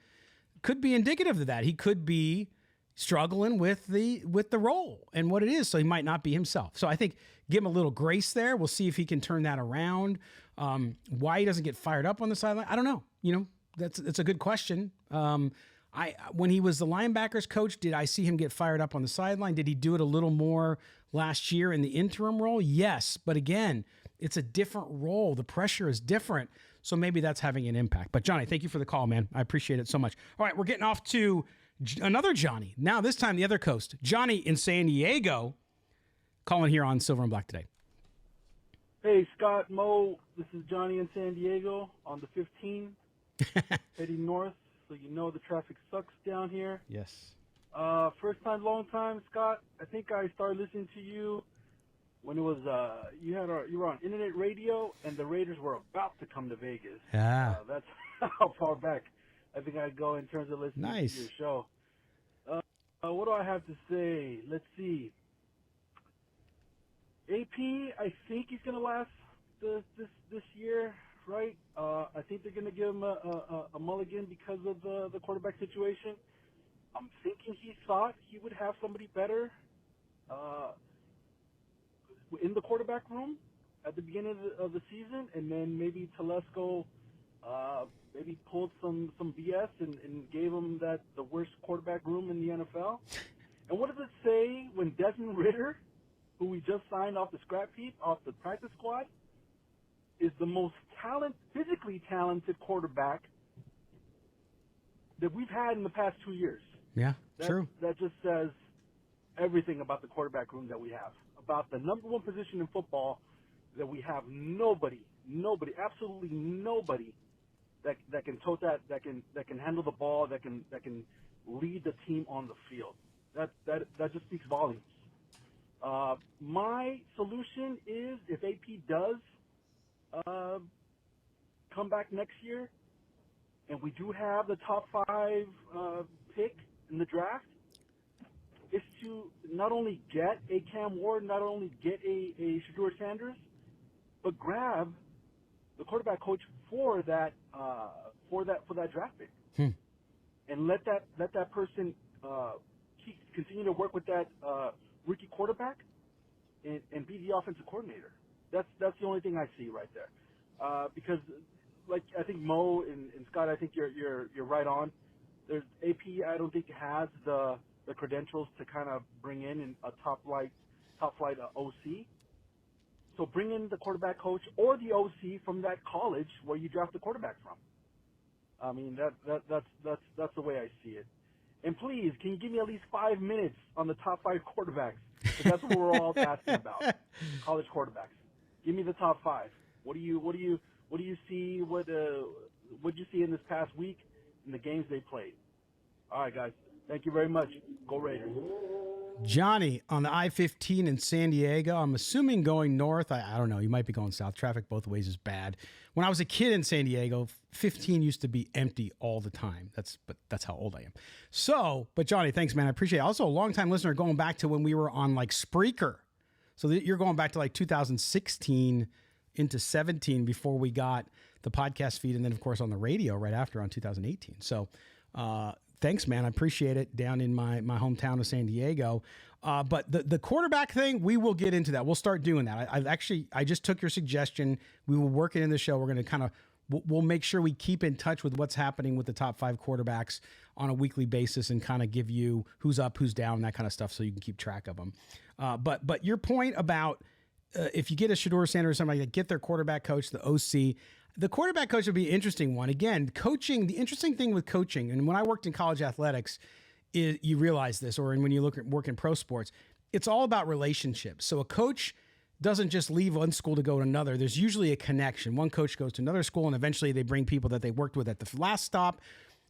could be indicative of that. He could be struggling with the role and what it is, so he might not be himself. So I think give him a little grace there. We'll see if he can turn that around. Why he doesn't get fired up on the sideline, I don't know. That's a good question. When he was the linebackers coach, did I see him get fired up on the sideline? Did he do it a little more last year in the interim role? Yes, but again, it's a different role. The pressure is different, so maybe that's having an impact. But Johnny, thank you for the call, man. I appreciate it so much. All right, we're getting off to another Johnny. Now this time the other coast. Johnny in San Diego, calling here on Silver and Black today. Hey, Scott, Mo, this is Johnny in San Diego on the 15, heading north, so you know the traffic sucks down here. Yes. First time, long time, Scott. I think I started listening to you when it was you were on internet radio, and the Raiders were about to come to Vegas. Yeah. That's how far back I think I go in terms of listening to your show. What do I have to say? Let's see. AP, I think he's going to last this year, right? I think they're going to give him a mulligan because of the quarterback situation. I'm thinking he thought he would have somebody better in the quarterback room at the beginning of the season, and then maybe Telesco maybe pulled some BS and gave him the worst quarterback room in the NFL. And what does it say when Desmond Ritter, who we just signed off the scrap heap, off the practice squad, is the most physically talented quarterback that we've had in the past 2 years? Yeah, true. That just says everything about the quarterback room that we have, about the number one position in football that we have. Nobody, absolutely nobody that can tote that can handle the ball, that can lead the team on the field. That just speaks volumes. My solution is, if AP does come back next year, and we do have the top 5 pick in the draft, is to not only get a Cam Ward, not only get a Shedeur Sanders, but grab the quarterback coach for that draft pick, and let that person continue to work with that rookie quarterback and be the offensive coordinator. That's the only thing I see right there, because like I think Mo and Scott, I think you're right on. There's AP. I don't think has the credentials to kind of bring in a top flight OC. So bring in the quarterback coach or the OC from that college where you draft the quarterback from. I mean, that's the way I see it. And please, can you give me at least 5 minutes on the top 5 quarterbacks? Because that's what we're all asking about. College quarterbacks. Give me the top 5. What do you see? What did you see in this past week in the games they played? All right, guys. Thank you very much. Go Raiders. Johnny on the I-15 in San Diego. I'm assuming going north. I don't know. You might be going south. Traffic both ways is bad. When I was a kid in San Diego, 15 used to be empty all the time. That's how old I am. So, but Johnny, thanks, man. I appreciate it. Also, a longtime listener going back to when we were on like Spreaker. So you're going back to like 2016 into 17 before we got the podcast feed, and then of course on the radio right after on 2018. So, thanks, man. I appreciate it down in my hometown of San Diego. But the quarterback thing, we will get into that. We'll start doing that. I just took your suggestion. We will work it in the show. We're going to kind of, we'll make sure we keep in touch with what's happening with the top 5 quarterbacks on a weekly basis and kind of give you who's up, who's down, that kind of stuff so you can keep track of them. But your point about if you get a Shedeur Sanders or somebody that get their quarterback coach, the OC, the quarterback coach would be an interesting one. Again, coaching, the interesting thing with coaching, and when I worked in college athletics, is you realize this, or when you work in pro sports, it's all about relationships. So a coach doesn't just leave one school to go to another. There's usually a connection. One coach goes to another school, and eventually they bring people that they worked with at the last stop.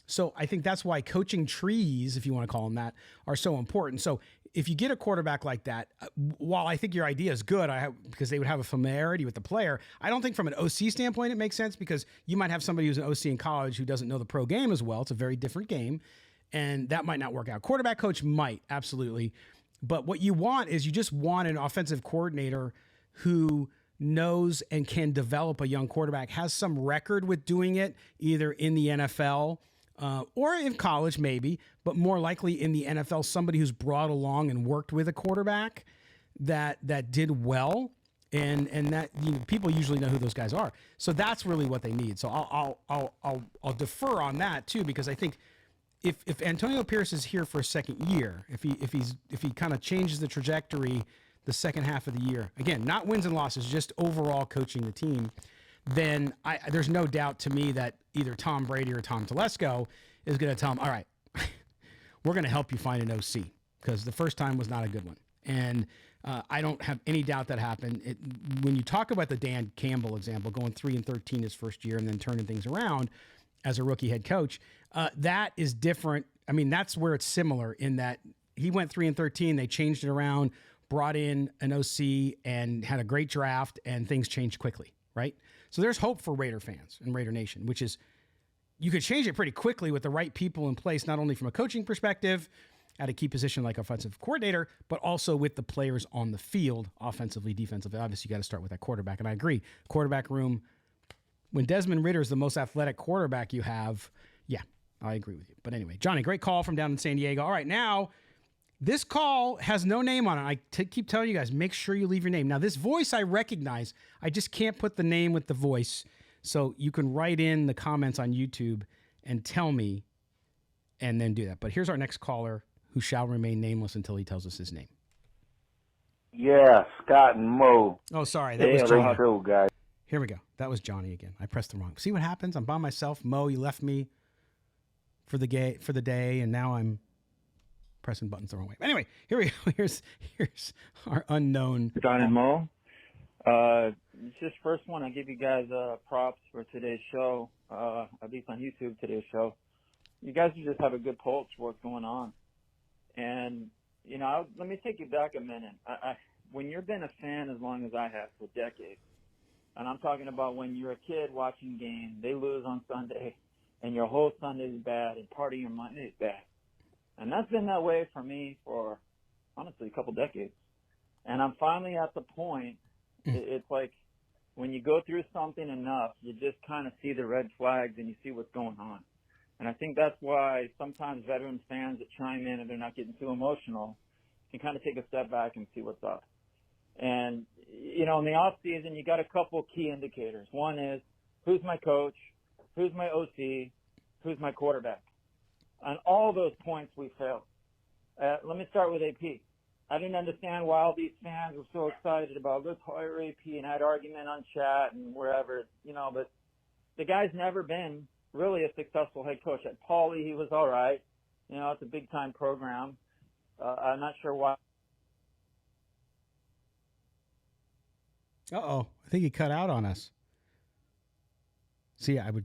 So I think that's why coaching trees, if you want to call them that, are so important. So if you get a quarterback like that, while I think your idea is good, because they would have a familiarity with the player, I don't think from an OC standpoint it makes sense, because you might have somebody who's an OC in college who doesn't know the pro game as well. It's a very different game, and that might not work out. Quarterback coach might, absolutely. But what you want is you just want an offensive coordinator who knows and can develop a young quarterback, has some record with doing it, either in the NFL or in college maybe, but more likely in the NFL, somebody who's brought along and worked with a quarterback that did well, and that people usually know who those guys are. So that's really what they need. So I'll defer on that too, because I think if Antonio Pierce is here for a second year, if he kind of changes the trajectory the second half of the year, again, not wins and losses, just overall coaching the team, then there's no doubt to me that either Tom Brady or Tom Telesco is going to tell him, all right, we're going to help you find an OC, because the first time was not a good one. And I don't have any doubt that happened. When you talk about the Dan Campbell example, going 3-13 his first year and then turning things around as a rookie head coach, that is different. I mean, that's where it's similar in that he went 3-13, they changed it around, brought in an OC and had a great draft, and things changed quickly, right? So there's hope for Raider fans and Raider Nation, which is you could change it pretty quickly with the right people in place, not only from a coaching perspective at a key position like offensive coordinator, but also with the players on the field, offensively, defensively. Obviously, you got to start with that quarterback. And I agree, quarterback room, when Desmond Ridder is the most athletic quarterback you have, yeah, I agree with you. But anyway, Johnny, great call from down in San Diego. All right, now, this call has no name on it. I keep telling you guys, make sure you leave your name. Now, this voice I recognize. I just can't put the name with the voice. So you can write in the comments on YouTube and tell me, and then do that. But here's our next caller, who shall remain nameless until he tells us his name. Yeah, Scott and Mo. Oh, sorry. That was Johnny. Show, guys. Here we go. That was Johnny again. I pressed the wrong. See what happens? I'm by myself. Mo, you left me for the day, and now I'm pressing buttons the wrong way. Anyway, here we go. Here's our unknown. Don and Mo. Just first one, I give you guys props for today's show, at least on YouTube, today's show. You guys just have a good pulse for what's going on. And, let me take you back a minute. When you've been a fan as long as I have for decades, and I'm talking about when you're a kid watching games, they lose on Sunday, and your whole Sunday is bad, and part of your Monday is bad. And that's been that way for me for, honestly, a couple decades. And I'm finally at the point, it's like when you go through something enough, you just kind of see the red flags and you see what's going on. And I think that's why sometimes veterans fans that chime in and they're not getting too emotional can kind of take a step back and see what's up. And, in the off season, you got a couple key indicators. One is who's my coach, who's my OC, who's my quarterback. On all those points, we failed. Let me start with AP. I didn't understand why all these fans were so excited about let's hire AP and had argument on chat and wherever, but the guy's never been really a successful head coach. At Pauly, he was all right. It's a big-time program. I'm not sure why. Uh-oh. I think he cut out on us. See, I'm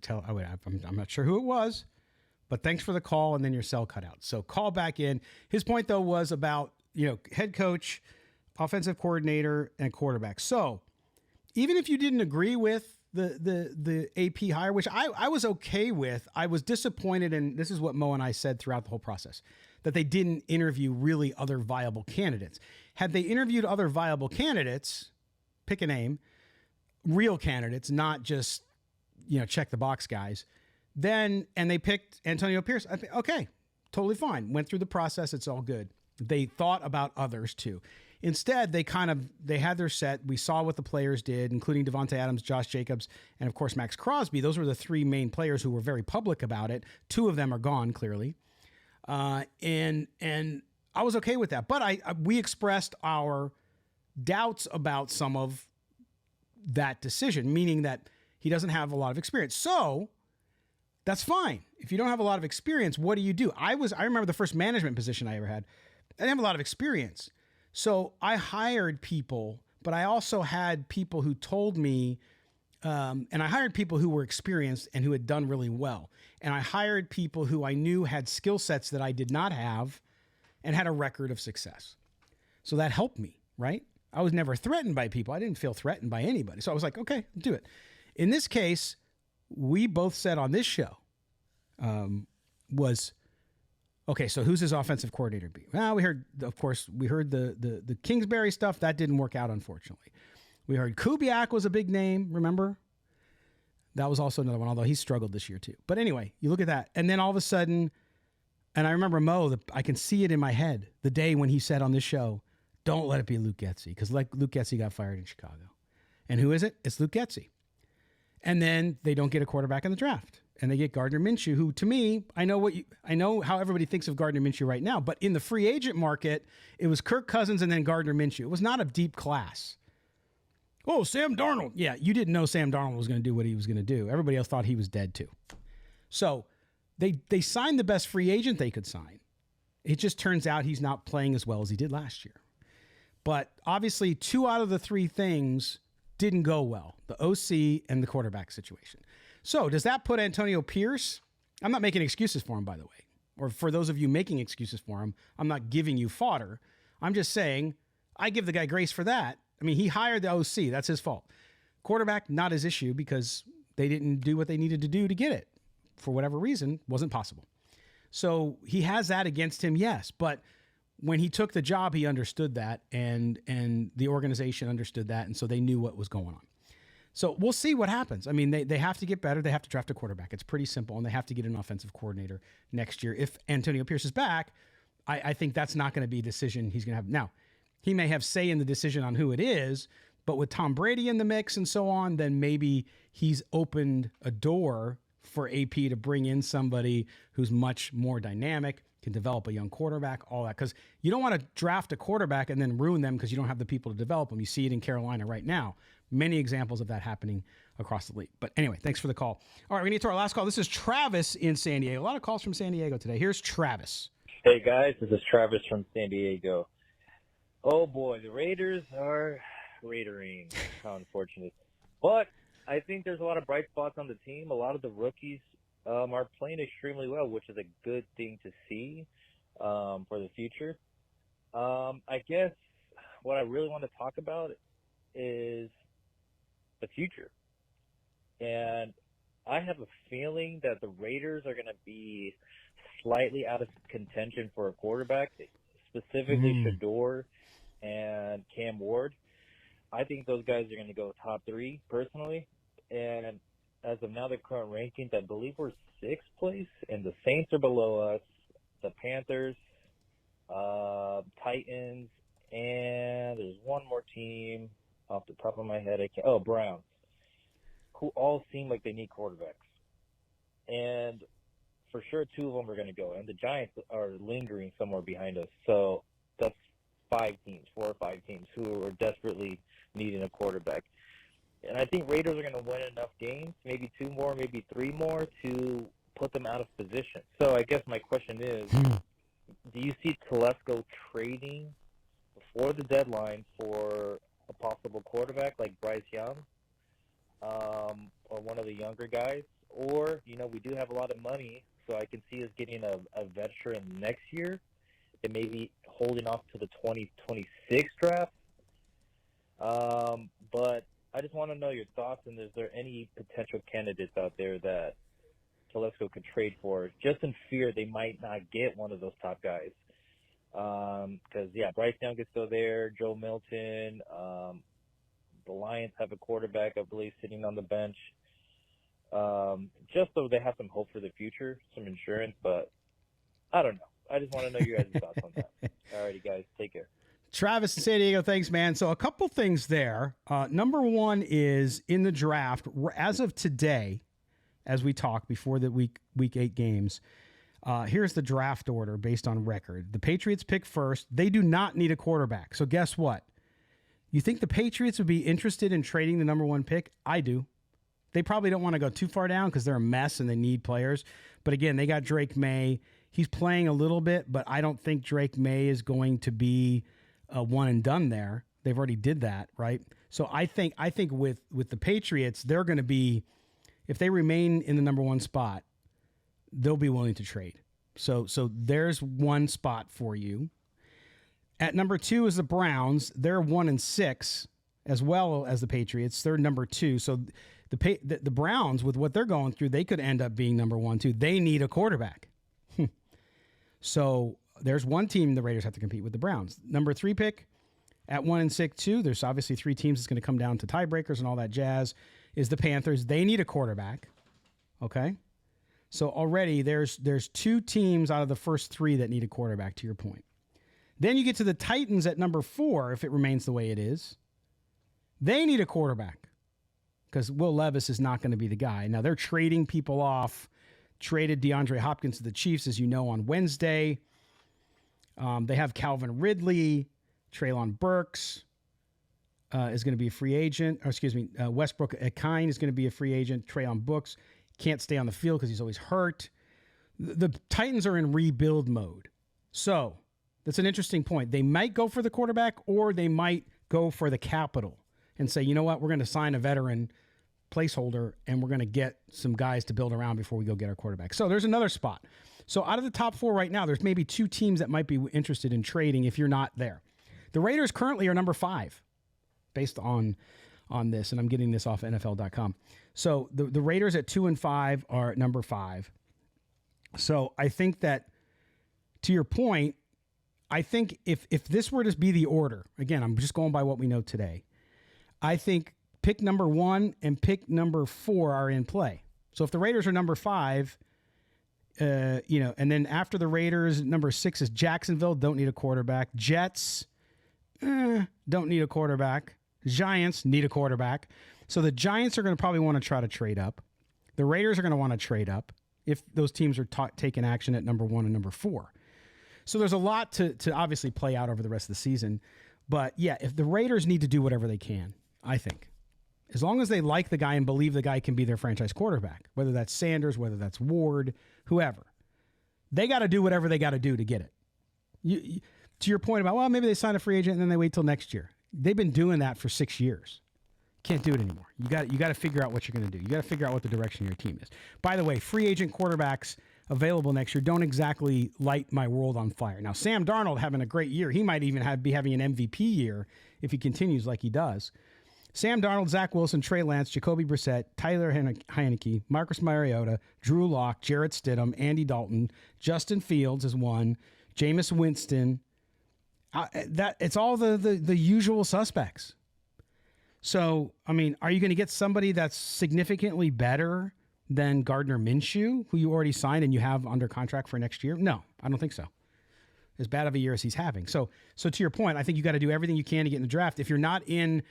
not sure who it was, but thanks for the call, and then your cell cut out. So call back in. His point, though, was about, head coach, offensive coordinator, and quarterback. So even if you didn't agree with the AP hire, which I was okay with, I was disappointed, and this is what Mo and I said throughout the whole process, that they didn't interview really other viable candidates. Had they interviewed other viable candidates, pick a name, real candidates, not just, check the box guys, and they picked Antonio Pierce, okay, totally fine. Went through the process. It's all good. They thought about others too. Instead, they had their set. We saw what the players did, including Devontae Adams, Josh Jacobs, and of course Max Crosby. Those were the three main players who were very public about it. Two of them are gone, clearly, and I was okay with that. But we expressed our doubts about some of that decision, meaning that he doesn't have a lot of experience. So that's fine. If you don't have a lot of experience, what do you do? I remember the first management position I ever had. I didn't have a lot of experience. So I hired people, but I also had people who told me, and I hired people who were experienced and who had done really well. And I hired people who I knew had skill sets that I did not have and had a record of success. So that helped me, right? I was never threatened by people. I didn't feel threatened by anybody. So I was like, okay, do it. In this case, we both said on this show was, okay, so who's his offensive coordinator be? Well, we heard the Kingsbury stuff. That didn't work out, unfortunately. We heard Kubiak was a big name, remember? That was also another one, although he struggled this year too. But anyway, you look at that. And then all of a sudden, and I remember Mo, I can see it in my head, the day when he said on this show, don't let it be Luke Getsy, because Luke Getsy got fired in Chicago. And who is it? It's Luke Getsy. And then they don't get a quarterback in the draft. And they get Gardner Minshew, who to me, I know how everybody thinks of Gardner Minshew right now, but in the free agent market, it was Kirk Cousins and then Gardner Minshew. It was not a deep class. Oh, Sam Darnold. Yeah, you didn't know Sam Darnold was going to do what he was going to do. Everybody else thought he was dead too. So they signed the best free agent they could sign. It just turns out he's not playing as well as he did last year. But obviously, 2 out of the 3 things didn't go well, the OC and the quarterback situation. So does that put Antonio Pierce? I'm not making excuses for him, by the way. Or for those of you making excuses for him, I'm not giving you fodder. I'm just saying I give the guy grace for that. I mean, he hired the OC. That's his fault. Quarterback, not his issue, because they didn't do what they needed to do to get it. For whatever reason, wasn't possible. So he has that against him, yes. But when he took the job, he understood that, and the organization understood that, and so they knew what was going on. So we'll see what happens. I mean, they have to get better. They have to draft a quarterback. It's pretty simple, and they have to get an offensive coordinator next year. If Antonio Pierce is back, I think that's not going to be a decision he's going to have. Now, he may have say in the decision on who it is, but with Tom Brady in the mix and so on, then maybe he's opened a door for AP to bring in somebody who's much more dynamic, can develop a young quarterback, all that. Because you don't want to draft a quarterback and then ruin them because you don't have the people to develop them. You see it in Carolina right now. Many examples of that happening across the league. But anyway, thanks for the call. All right, we need to our last call. This is Travis in San Diego. A lot of calls from San Diego today. Here's Travis. Hey, guys. This is Travis from San Diego. Oh, boy. The Raiders are raidering. How unfortunate. But I think there's a lot of bright spots on the team. A lot of the rookies are playing extremely well, which is a good thing to see for the future. I guess what I really want to talk about is the future. And I have a feeling that the Raiders are going to be slightly out of contention for a quarterback, specifically Shador and Cam Ward. I think those guys are going to go top 3 personally. And as of now, the current rankings, I believe we're 6th place, and the Saints are below us, the Panthers, Titans, and there's one more team off the top of my head. Browns, who all seem like they need quarterbacks. And for sure, 2 of them are going to go. And the Giants are lingering somewhere behind us. So that's 4 or 5 teams who are desperately needing a quarterback. And I think Raiders are going to win enough games, maybe 2 more, maybe 3 more, to put them out of position. So I guess my question is, do you see Telesco trading before the deadline for a possible quarterback like Bryce Young or one of the younger guys? Or, we do have a lot of money, so I can see us getting a veteran next year and maybe holding off to the 2026 draft. But I just want to know your thoughts, and is there any potential candidates out there that Telesco could trade for, just in fear they might not get one of those top guys? Because, Bryce Young is still there, Joe Milton. The Lions have a quarterback, I believe, sitting on the bench. Just so they have some hope for the future, some insurance, but I don't know. I just want to know your guys' thoughts on that. All righty, guys. Take care. Travis in San Diego, thanks, man. So a couple things there. Number one is in the draft, as of today, as we talk before the week 8 games, here's the draft order based on record. The Patriots pick first. They do not need a quarterback. So guess what? You think the Patriots would be interested in trading the number 1 pick? I do. They probably don't want to go too far down because they're a mess and they need players. But again, they got Drake May. He's playing a little bit, but I don't think Drake May is going to be a one and done there. They've already did that, right? So I think with the Patriots, they're going to be, if they remain in the number 1 spot, they'll be willing to trade. So there's one spot for you. At number 2 is the Browns. They're 1-6 as well as the Patriots. They're number 2. So the Browns, with what they're going through, they could end up being number 1 too. They need a quarterback. So there's one team the Raiders have to compete with, the Browns. Number 3 pick at 1-6 too. There's obviously 3 teams. It's going to come down to tiebreakers and all that jazz. is the Panthers. They need a quarterback. Okay. So already there's 2 teams out of the first 3 that need a quarterback, to your point. Then you get to the Titans at number 4, if it remains the way it is. They need a quarterback because Will Levis is not going to be the guy. Now, they're trading people off. Traded DeAndre Hopkins to the Chiefs, as you know, on Wednesday. They have Calvin Ridley. Treylon Burks is going to be a free agent. Westbrook Ekine is going to be a free agent. Treylon Brooks can't stay on the field because he's always hurt. The Titans are in rebuild mode. So that's an interesting point. They might go for the quarterback or they might go for the capital and say, you know what, we're going to sign a veteran placeholder and we're going to get some guys to build around before we go get our quarterback. So there's another spot. So out of the top 4 right now, there's maybe 2 teams that might be interested in trading if you're not there. The Raiders currently are number 5 based on this, and I'm getting this off NFL.com. So the Raiders at 2 and 5 are at number 5. So I think that, to your point, I think if this were to be the order, again, I'm just going by what we know today, I think pick number 1 and pick number 4 are in play. So if the Raiders are number 5, and then after the Raiders, number 6 is Jacksonville, don't need a quarterback. Jets, don't need a quarterback. Giants need a quarterback. So the Giants are going to probably want to try to trade up. The Raiders are going to want to trade up if those teams are taking action at number 1 and number 4. So there's a lot to obviously play out over the rest of the season. But yeah, if the Raiders need to do whatever they can, I think, as long as they like the guy and believe the guy can be their franchise quarterback, whether that's Sanders, whether that's Ward, whoever, they got to do whatever they got to do to get it. To your point about, well, maybe they sign a free agent and then they wait till next year. They've been doing that for 6 years. Can't do it anymore. You got to figure out what you're going to do. You got to figure out what the direction of your team is. By the way, free agent quarterbacks available next year don't exactly light my world on fire. Now, Sam Darnold having a great year. He might even be having an MVP year if he continues like he does. Sam Darnold, Zach Wilson, Trey Lance, Jacoby Brissett, Tyler Heineke, Marcus Mariota, Drew Lock, Jarrett Stidham, Andy Dalton, Justin Fields is one, Jameis Winston. It's all the usual suspects. So, I mean, are you going to get somebody that's significantly better than Gardner Minshew, who you already signed and you have under contract for next year? No, I don't think so. As bad of a year as he's having. So to your point, I think you got to do everything you can to get in the draft. If you're not in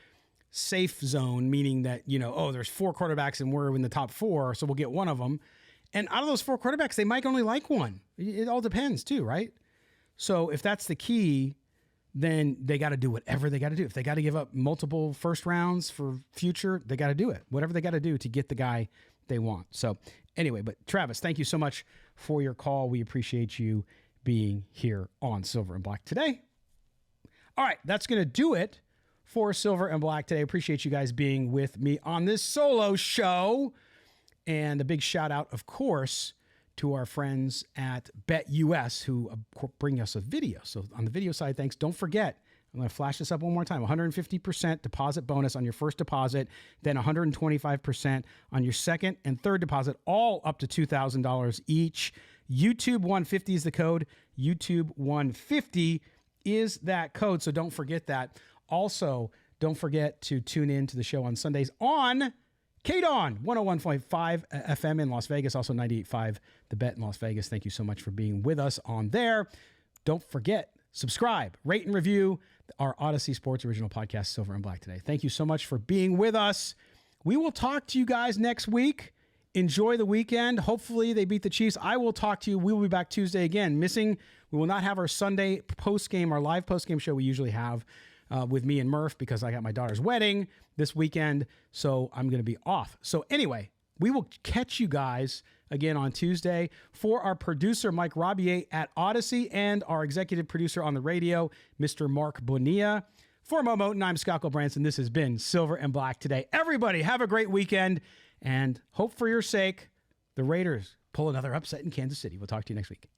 safe zone, meaning that, there's 4 quarterbacks and we're in the top 4, so we'll get one of them. And out of those 4 quarterbacks, they might only like one. It all depends too, right? So if that's the key, then they got to do whatever they got to do. If they got to give up multiple first rounds for future, they got to do it. Whatever they got to do to get the guy they want. So anyway, but Travis, thank you so much for your call. We appreciate you being here on Silver and Black today. All right, that's going to do it for Silver and Black today. I appreciate you guys being with me on this solo show. And a big shout out, of course, to our friends at BetUS who bring us a video. So on the video side, thanks. Don't forget, I'm going to flash this up one more time. 150% deposit bonus on your first deposit, then 125% on your second and third deposit, all up to $2,000 each. YouTube 150 is the code. YouTube 150 is that code. So don't forget that. Also, don't forget to tune in to the show on Sundays on KDON 101.5 FM in Las Vegas, also 98.5 The Bet in Las Vegas. Thank you so much for being with us on there. Don't forget, subscribe, rate, and review our Odyssey Sports original podcast, Silver and Black today. Thank you so much for being with us. We will talk to you guys next week. Enjoy the weekend. Hopefully they beat the Chiefs. I will talk to you. We will be back Tuesday again. We will not have our Sunday post-game, our live post-game show we usually have with me and Murph because I got my daughter's wedding this weekend, so I'm going to be off. So anyway, we will catch you guys again on Tuesday. For our producer, Mike Rabier at Odyssey, and our executive producer on the radio, Mr. Mark Bonilla. For Mo Moten, I'm Scott Gulbransen. This has been Silver and Black today. Everybody, have a great weekend, and hope for your sake, the Raiders pull another upset in Kansas City. We'll talk to you next week.